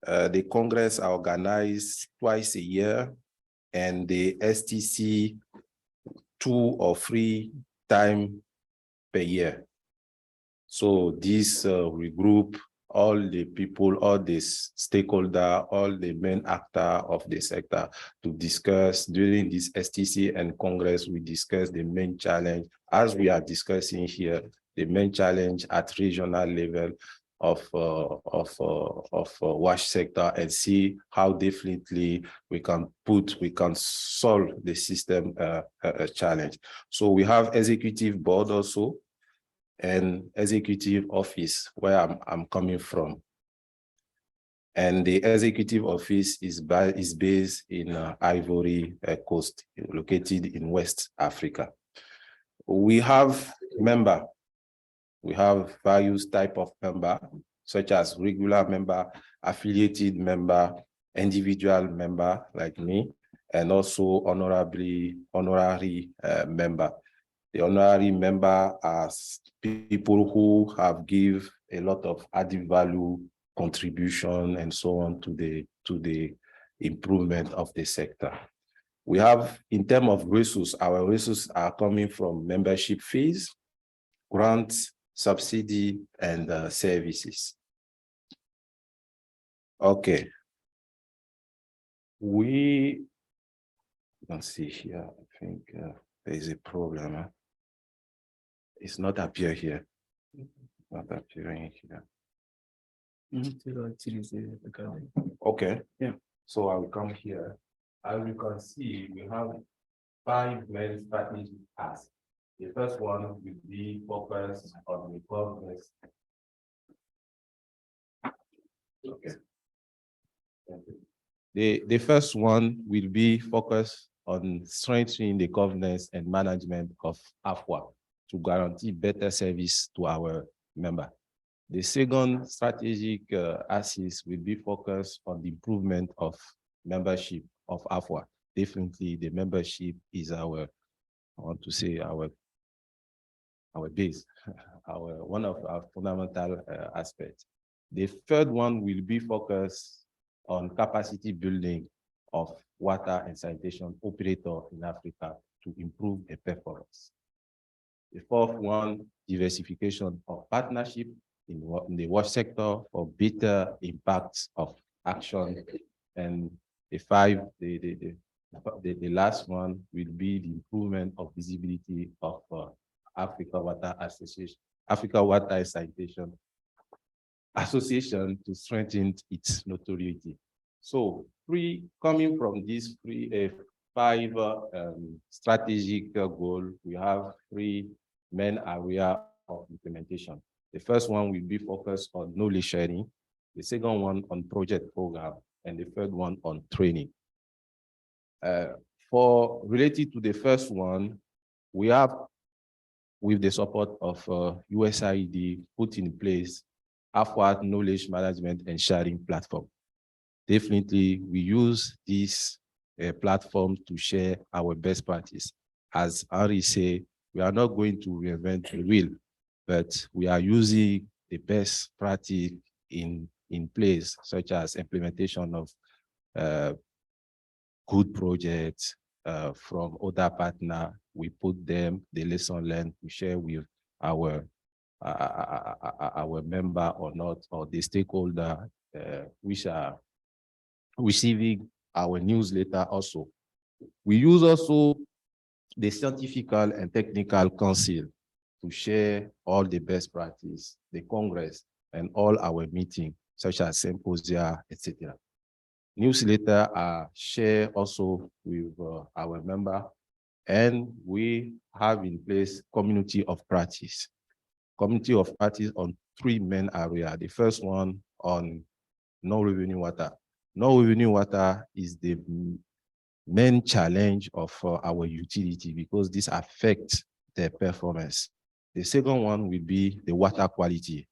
The Congress are organized twice a year, and the STC 2 or 3 times per year. So this regroup all the people, all the stakeholders, all the main actors of the sector to discuss. During this STC and Congress, we discuss the main challenge, as we are discussing here, the main challenge at regional level of wash sector, and see how definitely we can solve the system challenge. So we have executive board also, and executive office where I'm coming from. And the executive office is based in Ivory Coast, located in West Africa. We have various type of member, such as regular member, affiliated member, individual member like me, and also honorary member. The honorary member are people who have give a lot of added value, contribution, and so on to the improvement of the sector. We have, in terms of resources, our resources are coming from membership fees, grants, subsidy, and services. Okay. We don't see here, I think there is a problem. It's not appear here. Not appearing here. Okay. Yeah. So I will come here. As you can see, we have 5 main strategic tasks. The first one will be focused on the governance. Okay. The first one will be focused on strengthening the governance and management of AFWA to guarantee better service to our member. The second strategic axis will be focused on the improvement of membership of AFWA. Definitely the membership is our base, one of our fundamental aspects. The third one will be focused on capacity building of water and sanitation operator in Africa to improve the performance. The fourth one, diversification of partnership in the wash sector for better impacts of action. And the last one will be the improvement of visibility of Africa Water Association, Africa Water and Sanitation Association to strengthen its notoriety. So coming from these 5 strategic goals, we have 3 main areas of implementation. The first one will be focused on knowledge sharing, the second one on project program, and the third one on training. Related to the first one, we have, with the support of USAID, put in place AFWA knowledge management and sharing platform. Definitely, we use this platform to share our best practice. As Henri said, we are not going to reinvent the wheel, but we are using the best practice in place, such as implementation of good projects from other partners. We put them, the lesson learned, to share with our member or not, or the stakeholder which are receiving our newsletter also. We use also the scientific and technical council to share all the best practice, the Congress, and all our meetings, such as symposia, etc. Newsletter are shared also with our member, and we have in place community of practice. Community of practice on 3 main areas. The first one on non-revenue water. Non-revenue water is the main challenge of our utility because this affects their performance. The second one will be the water quality.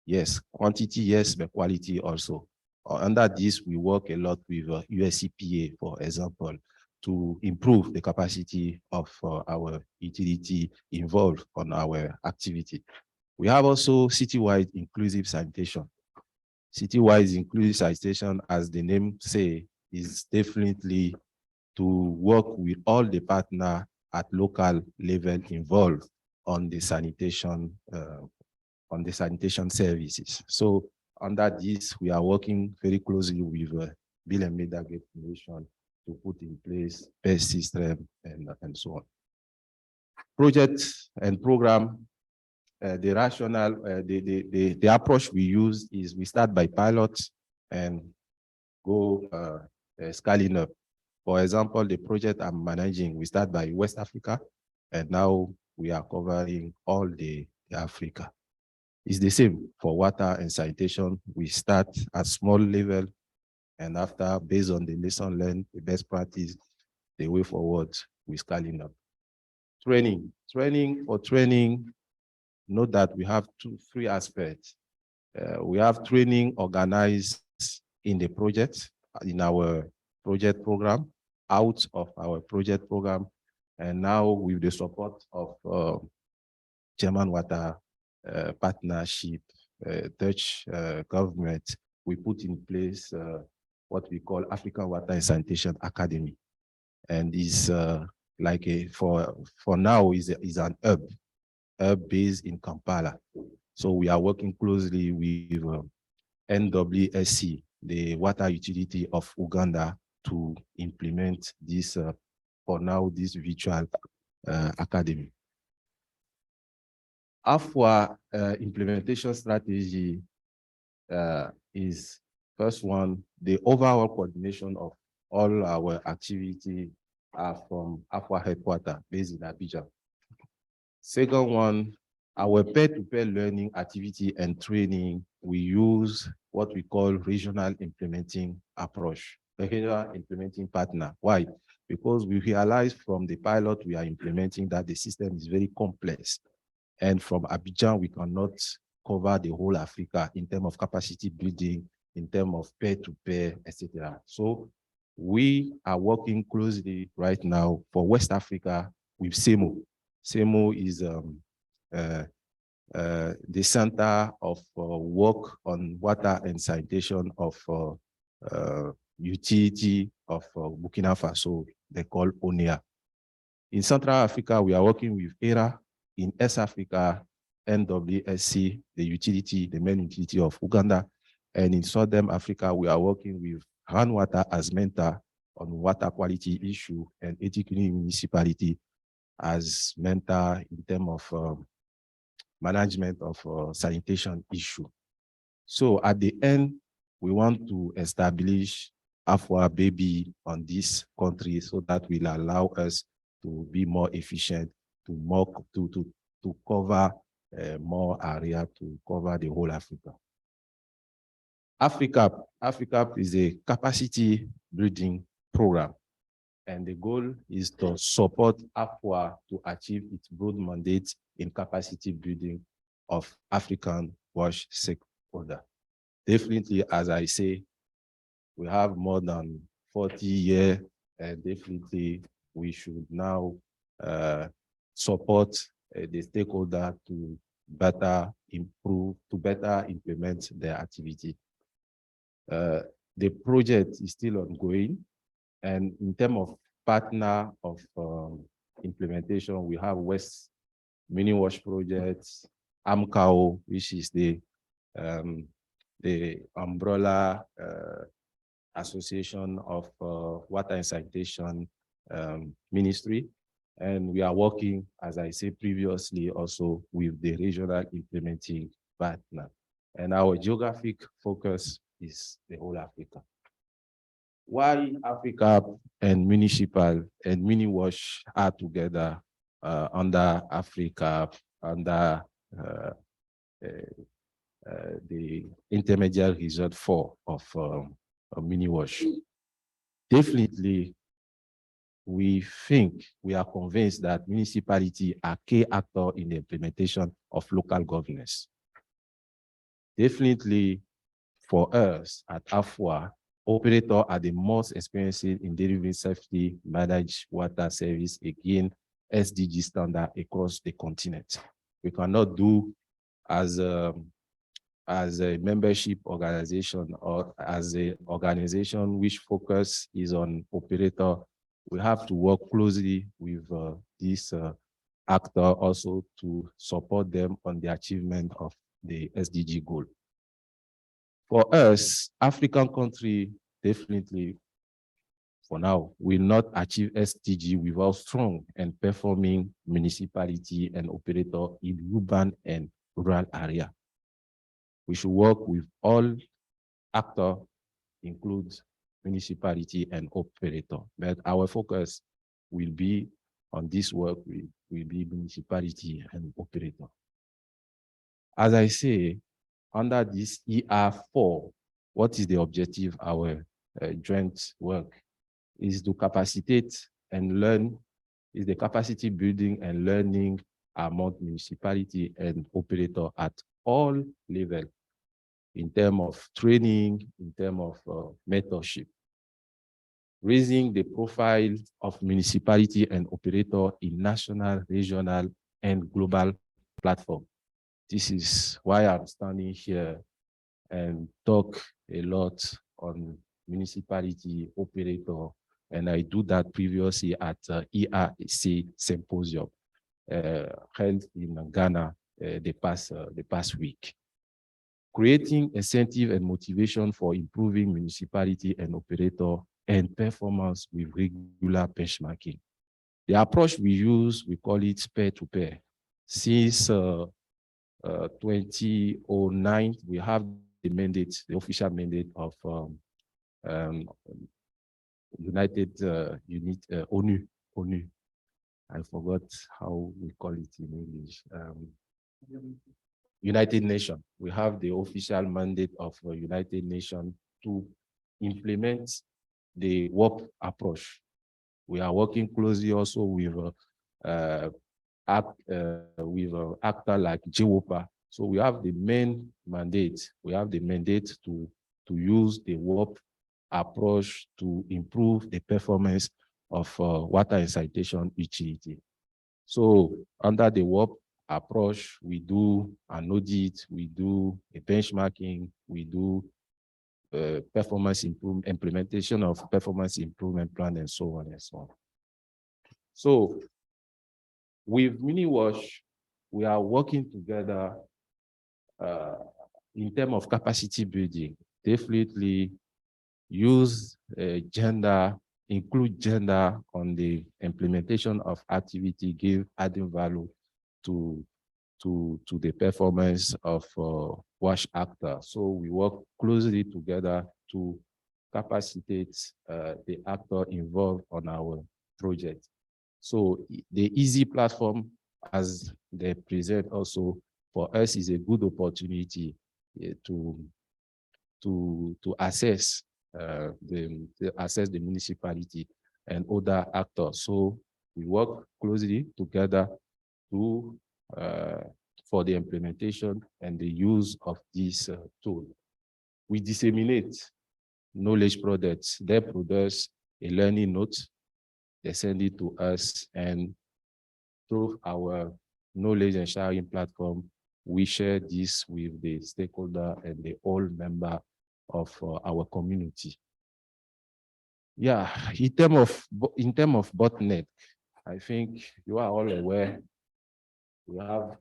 Yes, quantity, yes, but quality also. Under this, we work a lot with USCPA, for example, to improve the capacity of our utility involved on our activity. We have also citywide inclusive sanitation. Citywide inclusive sanitation, as the name say, is definitely to work with all the partners at local level involved on the sanitation services. So under this, we are working very closely with Bill and Melinda Gates Foundation to put in place best system and so on. Project and program, the rationale, the approach we use is we start by pilots and go scaling up. For example, the project I'm managing, we start by West Africa, and now we are covering all the Africa. It's the same for water and sanitation. We start at small level, and after, based on the lesson learned, the best practice, the way forward, we're scaling up. Training, note that we have 3 aspects. We have training organized in the project, in our project program, out of our project program, and now with the support of German Water Partnership, Dutch government, we put in place what we call African Water and Sanitation Academy, and is like for now is an hub based in Kampala. So we are working closely with NWSC, the water utility of Uganda, to implement this for now this virtual academy. AFWA implementation strategy is first one, the overall coordination of all our activity from AFWA headquarters based in Abidjan. Second one, our peer-to-peer learning activity and training, we use what we call regional implementing approach, regional implementing partner. Why? Because we realized from the pilot we are implementing that the system is very complex. And from Abidjan, we cannot cover the whole Africa in terms of capacity building, in terms of peer-to-peer, etc. So we are working closely right now for West Africa with SEMO. SEMO is the center of work on water and sanitation of utility of Burkina Faso, they call ONEA. In Central Africa, we are working with ERA. In East Africa, NWSC, the utility, the main utility of Uganda. And in Southern Africa, we are working with Groundwater as mentor on water quality issue, and Etikuni municipality as mentor in terms of management of sanitation issue. So at the end, we want to establish AFWA baby on this country so that will allow us to be more efficient, to cover more area, to cover the whole Africa. Africa is a capacity building program, and the goal is to support AFWA to achieve its broad mandate in capacity building of African wash stakeholder. Definitely, as I say, we have more than 40 years, and definitely we should now support the stakeholder to better improve, to better implement their activity. The project is still ongoing, and in terms of partner of implementation, we have West Mini Wash Project, AMCAO, which is the umbrella association of water and sanitation ministry. And we are working, as I said previously, also with the regional implementing partner. And our geographic focus is the whole Africa. why Africa and municipal and mini wash are together under Africa, under the intermediate result 4 of mini wash. Definitely, we are convinced that municipality are key actor in the implementation of local governance. Definitely, for us at AFWA, operators are the most experienced in delivering safety managed water service again SDG standard across the continent. We cannot do as a membership organization or as an organization which focus is on operator. We have to work closely with this actor also to support them on the achievement of the SDG goal. For us, African country definitely, for now, will not achieve SDG without strong and performing municipality and operator in urban and rural area. We should work with all actors, include municipality and operator, but our focus will be on this work, will be municipality and operator. As I say, under this ER4, what is the objective? Our joint work is to capacitate and learn, is the capacity building and learning among municipality and operator at all levels, in terms of training, in terms of mentorship, raising the profile of municipality and operator in national, regional, and global platform. This is why I'm standing here and talk a lot on municipality operator, and I do that previously at ERC Symposium held in Ghana the past week. Creating incentive and motivation for improving municipality and operator and performance with regular benchmarking. The approach we use, we call it peer-to-peer. Since 2009, we have the mandate, the official mandate of ONU. I forgot how we call it in English. United Nations. We have the official mandate of United Nations to implement the WOP approach. We are working closely also with actor like GWOPA. So we have the main mandate. We have the mandate to use the WOP approach to improve the performance of water and sanitation utility. So under the WOP approach, we do an audit, we do a benchmarking, we do performance improvement, implementation of performance improvement plan, and so on and so on. So with MiniWash, we are working together in terms of capacity building. Definitely use gender, include gender on the implementation of activity, give adding value to the performance of WASH actor. So we work closely together to capacitate the actor involved on our project. So the EASY platform, as they present also, for us is a good opportunity to assess the municipality and other actors. So we work closely together to for the implementation and the use of this tool. We disseminate knowledge products. They produce a learning note, they send it to us, and through our knowledge and sharing platform, we share this with the stakeholder and the all member of our community. Yeah, in terms of bottleneck, I think you are all aware. We have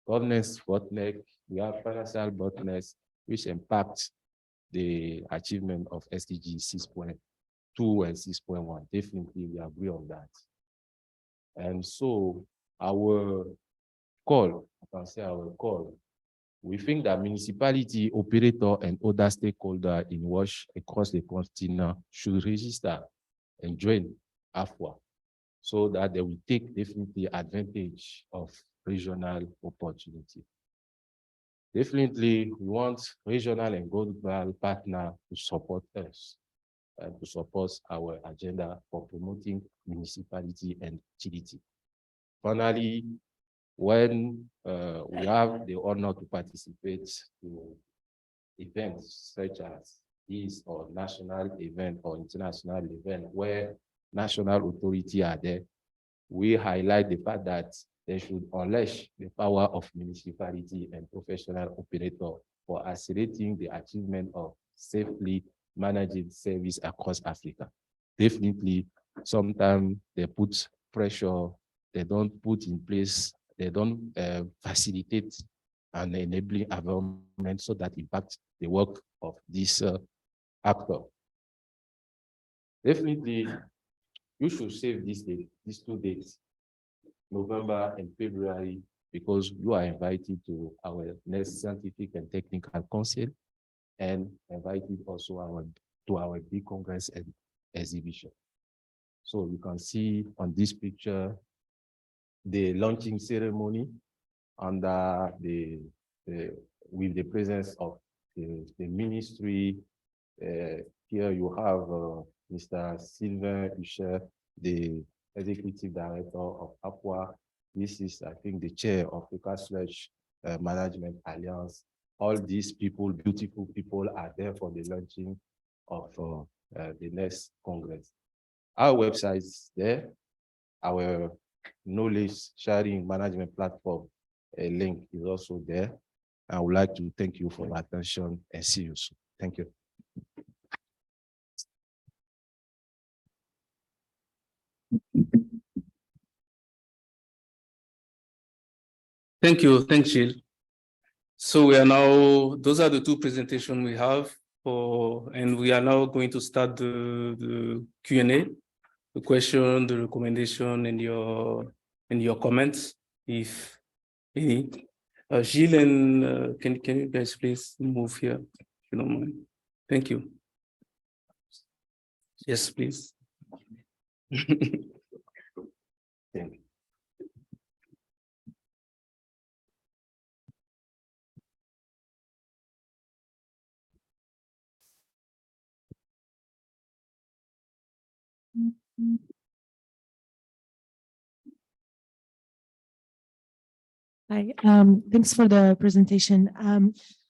governance bottleneck, we have financial bottlenecks, which impact the achievement of SDG 6.2 and 6.1. Definitely, we agree on that. And so our call, I can say our call, We think that municipality, operator, and other stakeholders in WASH across the continent should register and join AFWA so that they will take definitely advantage of regional opportunity. Definitely, we want regional and global partners to support us and to support our agenda for promoting municipality and utility. Finally, when we have the honor to participate to events such as this or national event or international event where national authority are there, we highlight the fact that they should unleash the power of municipality and professional operator for accelerating the achievement of safely managing service across Africa. Definitely, sometimes they put pressure, they don't put in place, they don't facilitate an enabling environment so that impacts the work of this actor. Definitely, you should save this date, these 2 dates, November and February, because you are invited to our next scientific and technical council and invited also to our big congress and exhibition. So you can see on this picture, the launching ceremony under with the presence of the ministry. Here you have Mr. Sylvain Hucher, the Executive Director of AFWA. This is, I think, the chair of the Sludge Management Alliance. All these people, beautiful people, are there for the launching of the next Congress. Our website is there. Our knowledge sharing management platform, a link is also there. I would like to thank you for your attention and see you soon. Thank you. Thank you. Thanks, Gilles. So we are now, those are the 2 presentations we have for, and we are now going to start the Q&A, the question, the recommendation, and your comments, if any. Gilles and can you guys please move here, if you don't mind? Thank you. Yes, please. Thank you. Hi, thanks for the presentation.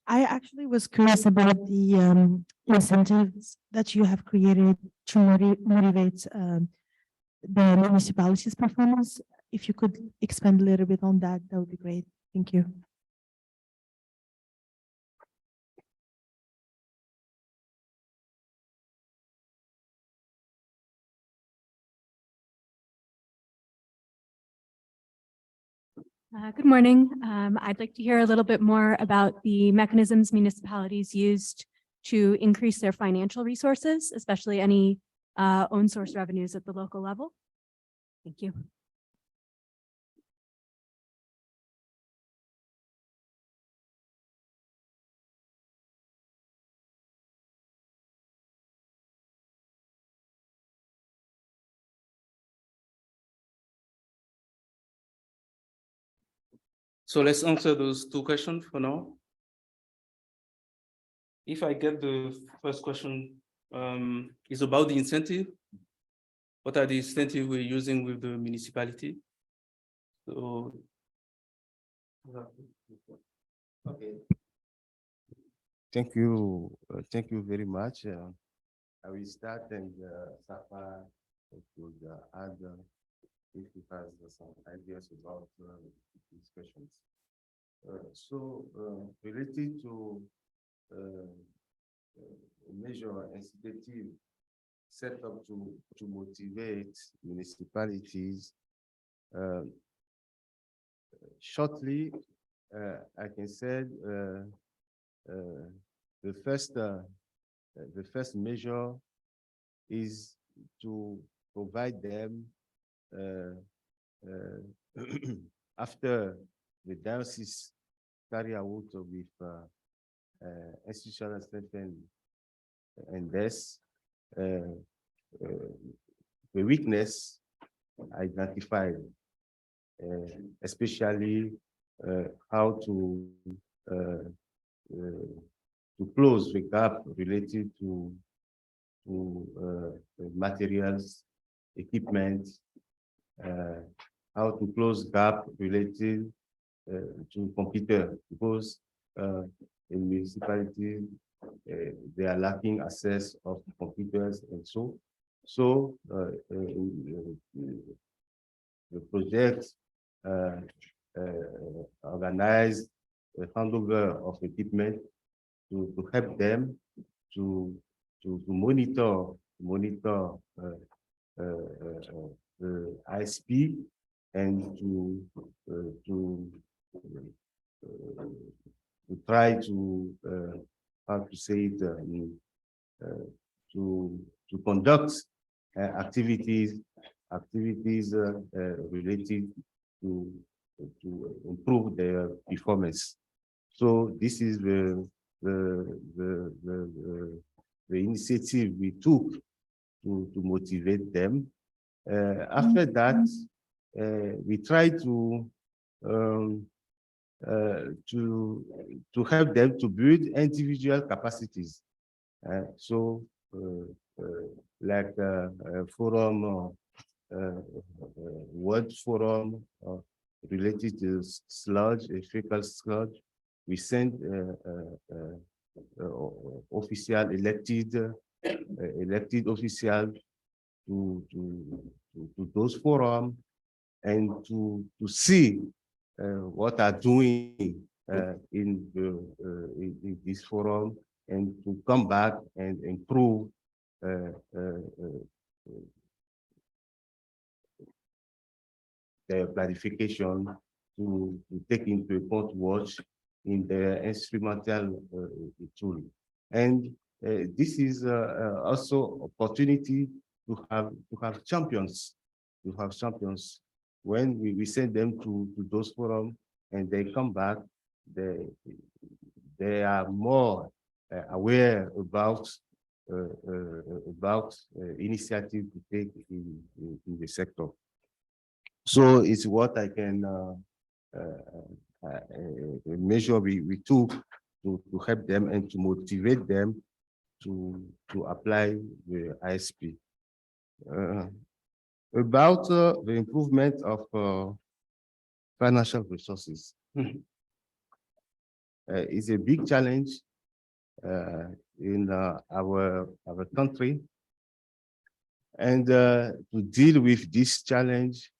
I actually was curious about the incentives that you have created to motivate the municipalities' performance. If you could expand a little bit on that, that would be great. Thank you. Good morning. I'd like to hear a little bit more about the mechanisms municipalities used to increase their financial resources, especially any own source revenues at the local level. Thank you. So let's answer those 2 questions for now. If I get the first question, is about the incentive. What are the incentives we're using with the municipality? So, okay. Thank you very much. I will start, and Safa would add if he has some ideas about these questions. Related to measure incentives set up to motivate municipalities, shortly, I can say the first measure is to provide them after the diocese carry out with institutional strength and this the weakness identified, especially how to close the gap related to materials, equipment, how to close gap related to computer, because in municipalities they are lacking access of computers and so. So the project organized a handover of equipment to help them to monitor the ISP and to try to how to say it, to conduct activities related to improve their performance. So this is the initiative we took to motivate them. After that, we try to help them to build individual capacities. So, like forum, World Forum related to sludge, fecal sludge, we sent official elected officials to those forums and to see what are doing in this forum and to come back and improve their planification to take into account watch in the instrumental tool. And this is also opportunity to have champions, when we send them to those forums and they come back, they are more aware about initiative to take in the sector. So it's what I can measure we took to help them and to motivate them to apply the ISP. About the improvement of financial resources. It's a big challenge in our country. And to deal with this challenge,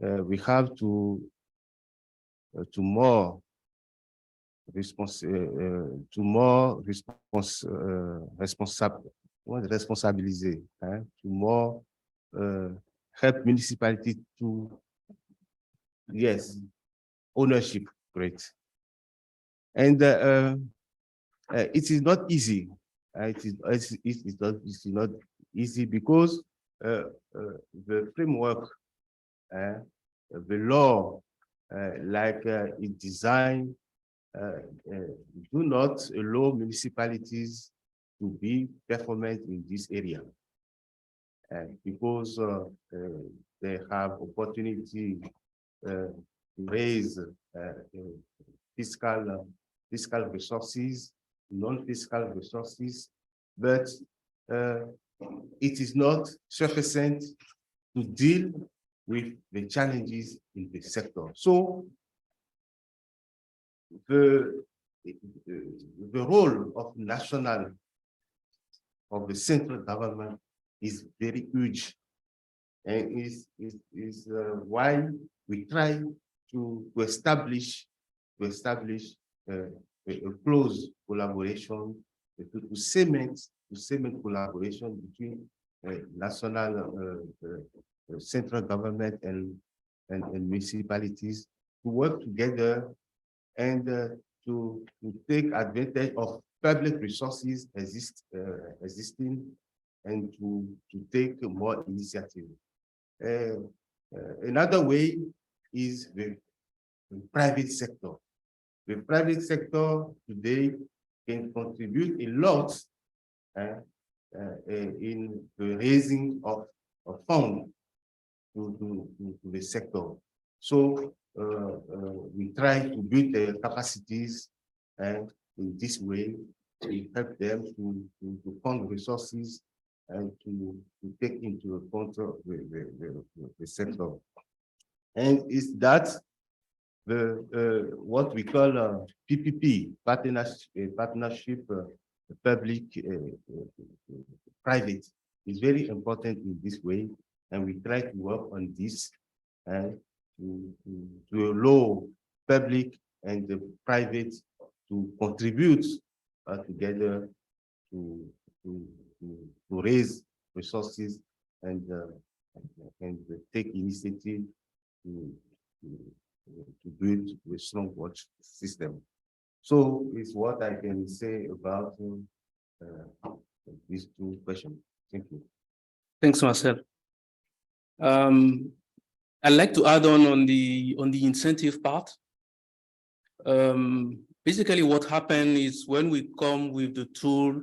we have to responsabiliser, to more help municipality to, yes, ownership, great. And it is not easy. It's not easy because the framework, the law, like it designed, do not allow municipalities to be performant in this area, because they have opportunity to raise fiscal resources, non-fiscal resources, but it is not sufficient to deal with the challenges in the sector. So the role of the central government is very huge, and is why we try to establish a close collaboration, to cement collaboration between national central government and municipalities to work together and to take advantage of public resources existing and to take more initiative. Another way is the private sector. The private sector today can contribute a lot in the raising of funds to the sector. So we try to build their capacities, and in this way, we help them to fund resources and to take into account the sector. And is that the what we call PPP, partnership public private, is very important in this way, and we try to work on this and to allow public and the private to contribute together to raise resources and take initiative to build a strong watch system. So it's what I can say about these two questions. Thank you. Thanks, Marcel. I'd like to add on the incentive part. Basically, what happened is when we come with the tool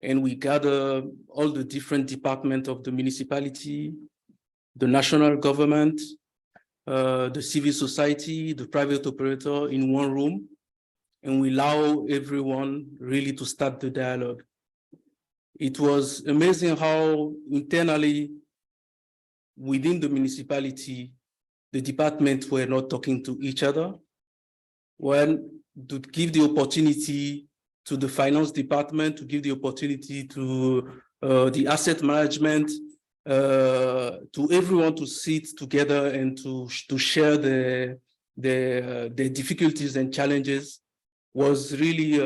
and we gather all the different departments of the municipality, the national government, the civil society, the private operator in one room, and we allow everyone really to start the dialogue. It was amazing how internally within the municipality, the departments were not talking to each other. Well, to give the opportunity to the finance department, to give the opportunity to the asset management, to everyone to sit together and to share the difficulties and challenges was really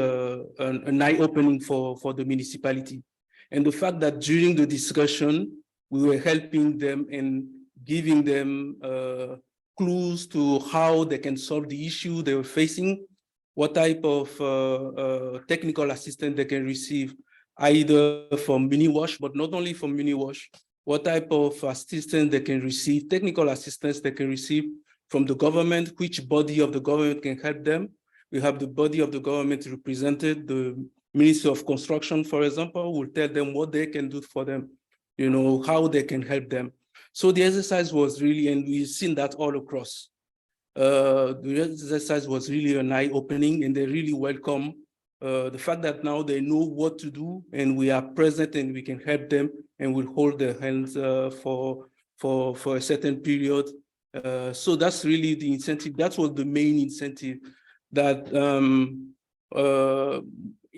an eye-opening for the municipality. And the fact that during the discussion, we were helping them and giving them clues to how they can solve the issue they were facing, what type of technical assistance they can receive, either from MiniWash, but not only from MiniWash, what type of assistance they can receive, technical assistance they can receive from the government, which body of the government can help them. We have the body of the government represented, the Ministry of Construction, for example, will tell them what they can do for them, you know, how they can help them. So the exercise was really, and we've seen that all across. The exercise was really an eye-opening, and they really welcome the fact that now they know what to do, and we are present and we can help them, and we'll hold their hands for a certain period. So that's really the incentive. That was the main incentive. That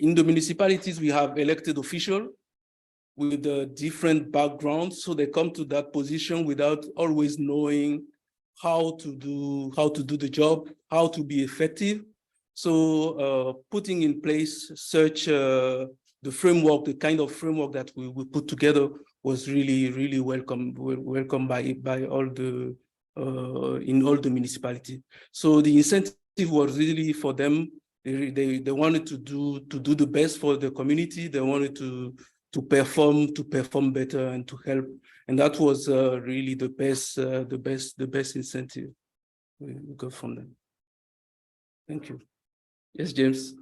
in the municipalities, we have elected officials with different backgrounds, so they come to that position without always knowing how to do the job, how to be effective. So putting in place such the framework, the kind of framework that we put together was really welcome by all the in all the municipalities. So the incentive was really for them. They wanted to do the best for the community. They wanted to perform better and to help, and that was really the best incentive we got from them. Thank you. Yes, James.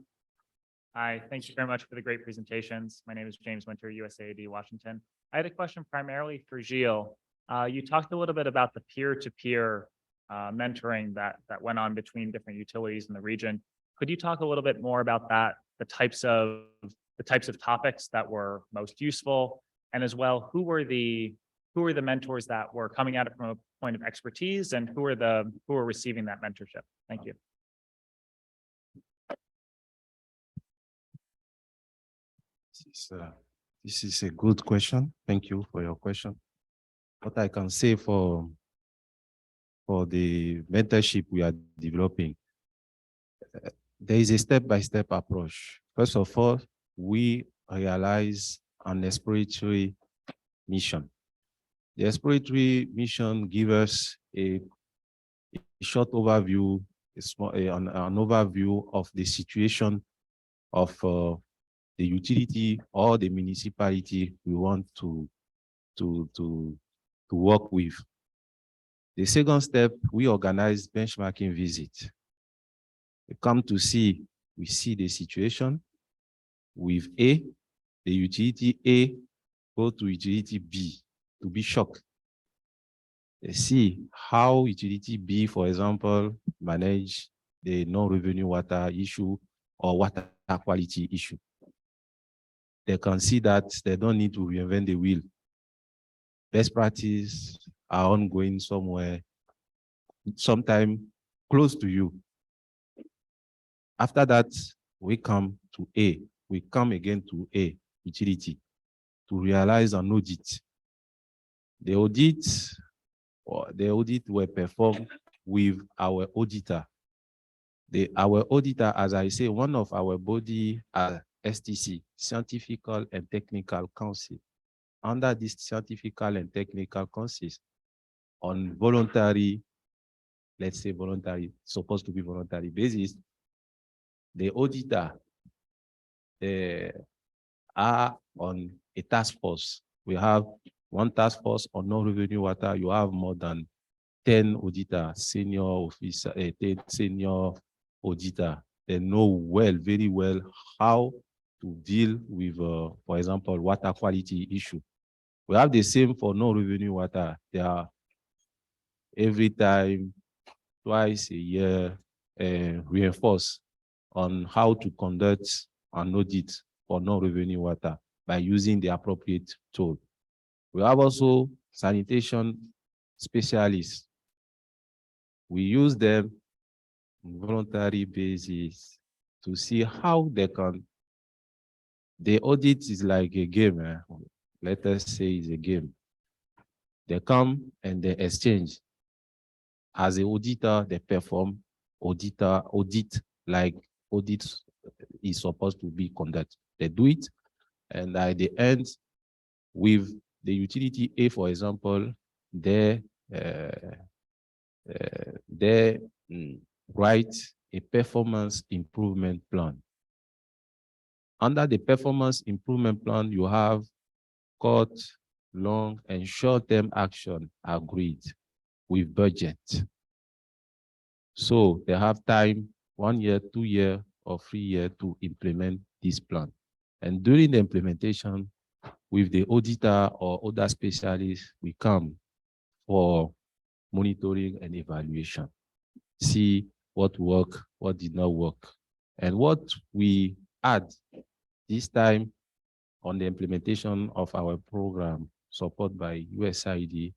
Hi, thank you very much for the great presentations. My name is James Winter, USAID Washington. I had a question primarily for Gilles. You talked a little bit about the peer-to-peer mentoring that went on between different utilities in the region. Could you talk a little bit more about that, the types of topics that were most useful, and as well, who were the mentors that were coming at it from a point of expertise, and who were receiving that mentorship? Thank you. This is a good question. Thank you for your question. What I can say for the mentorship we are developing, there is a step-by-step approach. First of all, we realize an exploratory mission. The exploratory mission gives us a short overview, an overview of the situation of the utility or the municipality we want to work with. The second step, we organize benchmarking visit. We come to see, we see the situation with A, the utility A go to utility B to be shocked. They see how utility B, for example, manage the non-revenue water issue or water quality issue. They can see that they don't need to reinvent the wheel. Best practice are ongoing somewhere, sometime close to you. After that, we come to A. We come again to A, utility, to realize an audit. The audit were performed with our auditor. Our auditor, as I say, one of our body are STC, Scientific and Technical Council. Under this Scientific and Technical Council, on voluntary, let's say voluntary, supposed to be voluntary basis, the auditor are on a task force. We have one task force on non-revenue water. You have more than 10 auditors, senior officer, 10 senior auditor. They know well, very well, how to deal with, for example, water quality issue. We have the same for non-revenue water. They are every time, twice a year, reinforced on how to conduct an audit for non-revenue water by using the appropriate tool. We have also sanitation specialists. We use them on voluntary basis to see how they can. The audit is like a game. Let us say it's a game. They come and they exchange. As an auditor, they perform audit like audit is supposed to be conducted. They do it, and at the end, with the utility A, for example, they write a performance improvement plan. Under the performance improvement plan, you have short, long, and short-term action agreed with budget. So they have time, 1 year, 2 years, or 3 years to implement this plan. And during the implementation, with the auditor or other specialists, we come for monitoring and evaluation. See what worked, what did not work. And what we add this time on the implementation of our program, supported by USAID,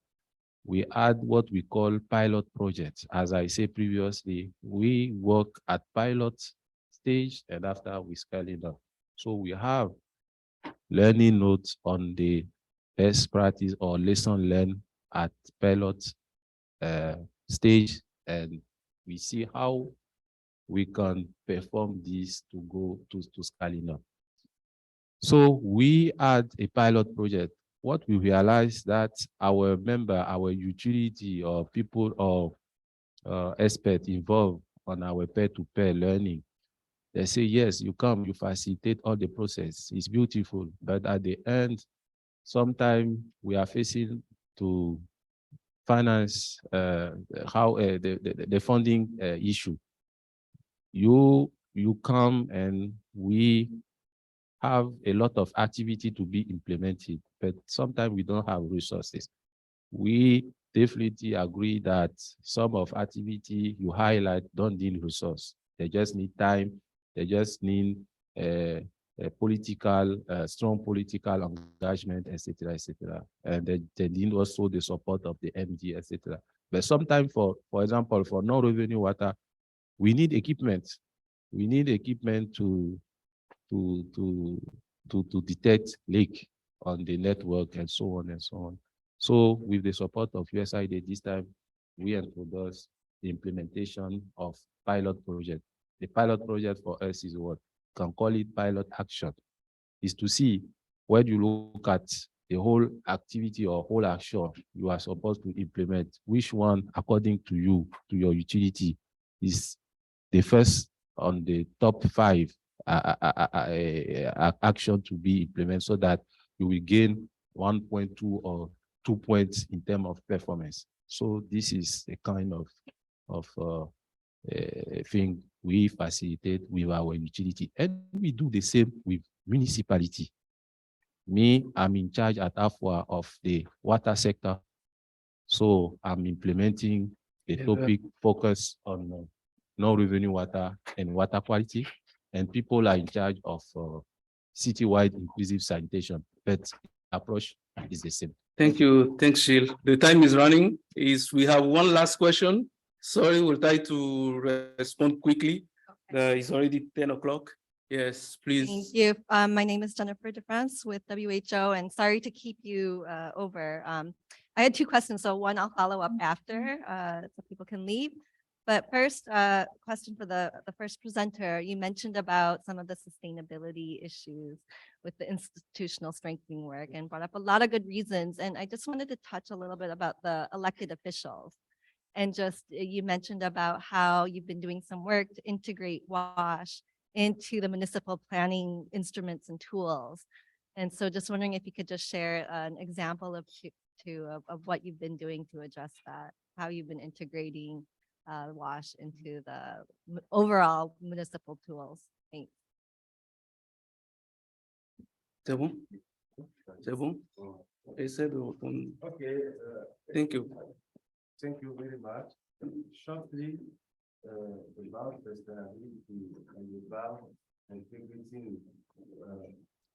we add what we call pilot projects. As I said previously, we work at pilot stage and after we scale it up. So we have learning notes on the best practice or lesson learned at pilot stage, and we see how we can perform this to go to scaling up. So we add a pilot project. What we realize that our member, our utility or people or experts involved on our peer-to-peer learning, they say, yes, you come, you facilitate all the process. It's beautiful. But at the end, sometimes we are facing to finance the funding issue. You come and we have a lot of activity to be implemented, but sometimes we don't have resources. We definitely agree that some of activity you highlight don't need resource. They just need time. They just need a strong political engagement, etc., etc. And they need also the support of the MD, etc. But sometimes, for example, for non-revenue water, we need equipment. We need equipment to detect leak on the network and so on and so on. So with the support of USAID this time, we introduced the implementation of pilot project. The pilot project for us is what? Can call it pilot action, is to see when you look at the whole activity or whole action you are supposed to implement, which one, according to you, to your utility, is the first on the top 5 action to be implemented, so that you will gain 1.2 or 2 points in terms of performance. So this is a kind of thing we facilitate with our utility, and we do the same with municipality. Me, I'm in charge at AFWA of the water sector. So I'm implementing the topic focus on non-revenue water and water quality, and people are in charge of citywide inclusive sanitation, but approach is the same. Thank you. Thanks, Gilles. The time is running. We have one last question. Sorry, we'll try to respond quickly. It's already 10 o'clock. Yes, please. Thank you. My name is Jennifer DeFrance with WHO, and sorry to keep you over. I had two questions, so one I'll follow up after so people can leave. But first, question for the first presenter. You mentioned about some of the sustainability issues with the institutional strengthening work and brought up a lot of good reasons. And I just wanted to touch a little bit about the elected officials. And just you mentioned about how you've been doing some work to integrate WASH into the municipal planning instruments and tools. And so just wondering if you could just share an example of what you've been doing to address that, how you've been integrating WASH into the overall municipal tools. Thanks. C'est bon? C'est bon? Essaie de répondre. Okay. Thank you. Thank you very much. Shortly, about sustainability and about integrating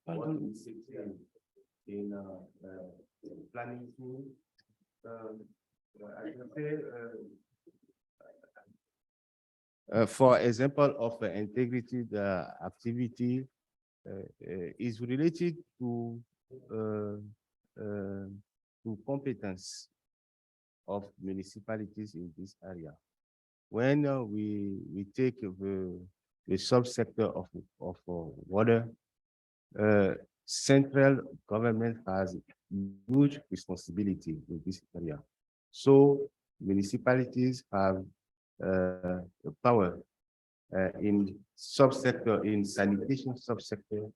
what we see in planning tool. I can say, for example, of integrity, the activity is related to competence of municipalities in this area. When we take the subsector of water, central government has huge responsibility in this area. So municipalities have power in subsector, in sanitation subsector,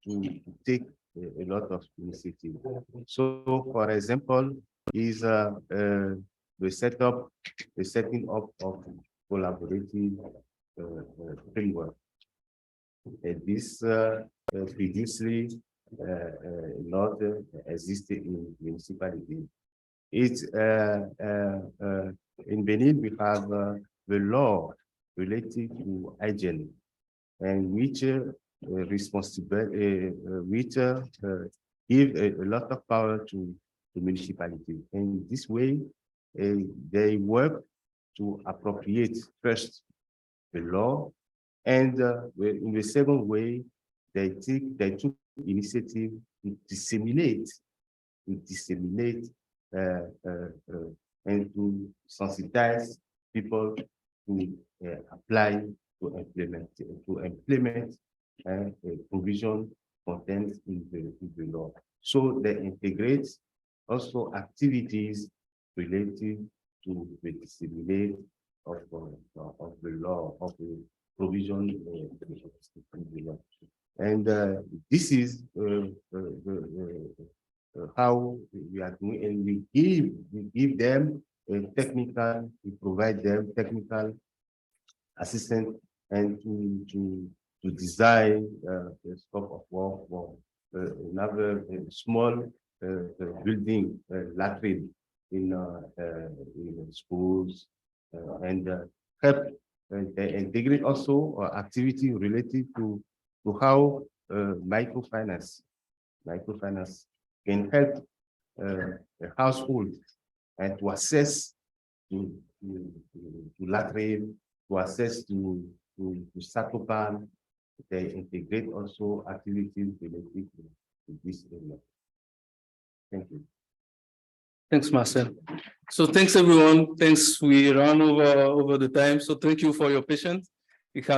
to take a lot of initiative. So, for example, is the setting up of collaborative framework. This previously not existed in municipality. It's in Benin we have the law related to hygiene, and which give a lot of power to the municipality. And this way, they work to appropriate first the law, and in the second way, they took initiative to disseminate and to sensitize people to apply, to implement provision content in the law. So they integrate also activities related to the disseminate of the law, of the provision in the law. And this is how we are doing, and we give them technical, we provide them technical assistance and to design the scope of work for another small building latrine in schools and help integrate also activity related to how microfinance can help a household and to access to latrine, to access to Satopan. They integrate also activities related to this area. Thank you. Thanks, Marcel. So thanks, everyone. Thanks. We ran over the time. So thank you for your patience. It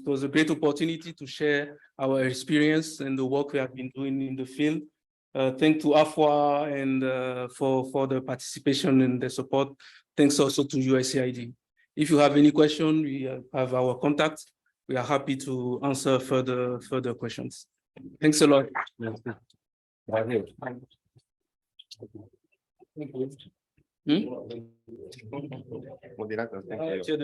was a great opportunity to share our experience and the work we have been doing in the field. Thanks to AFWA and for the participation and the support. Thanks also to USAID. If you have any question, we have our contact. We are happy to answer further questions. Thanks a lot. Modérateur, thank you.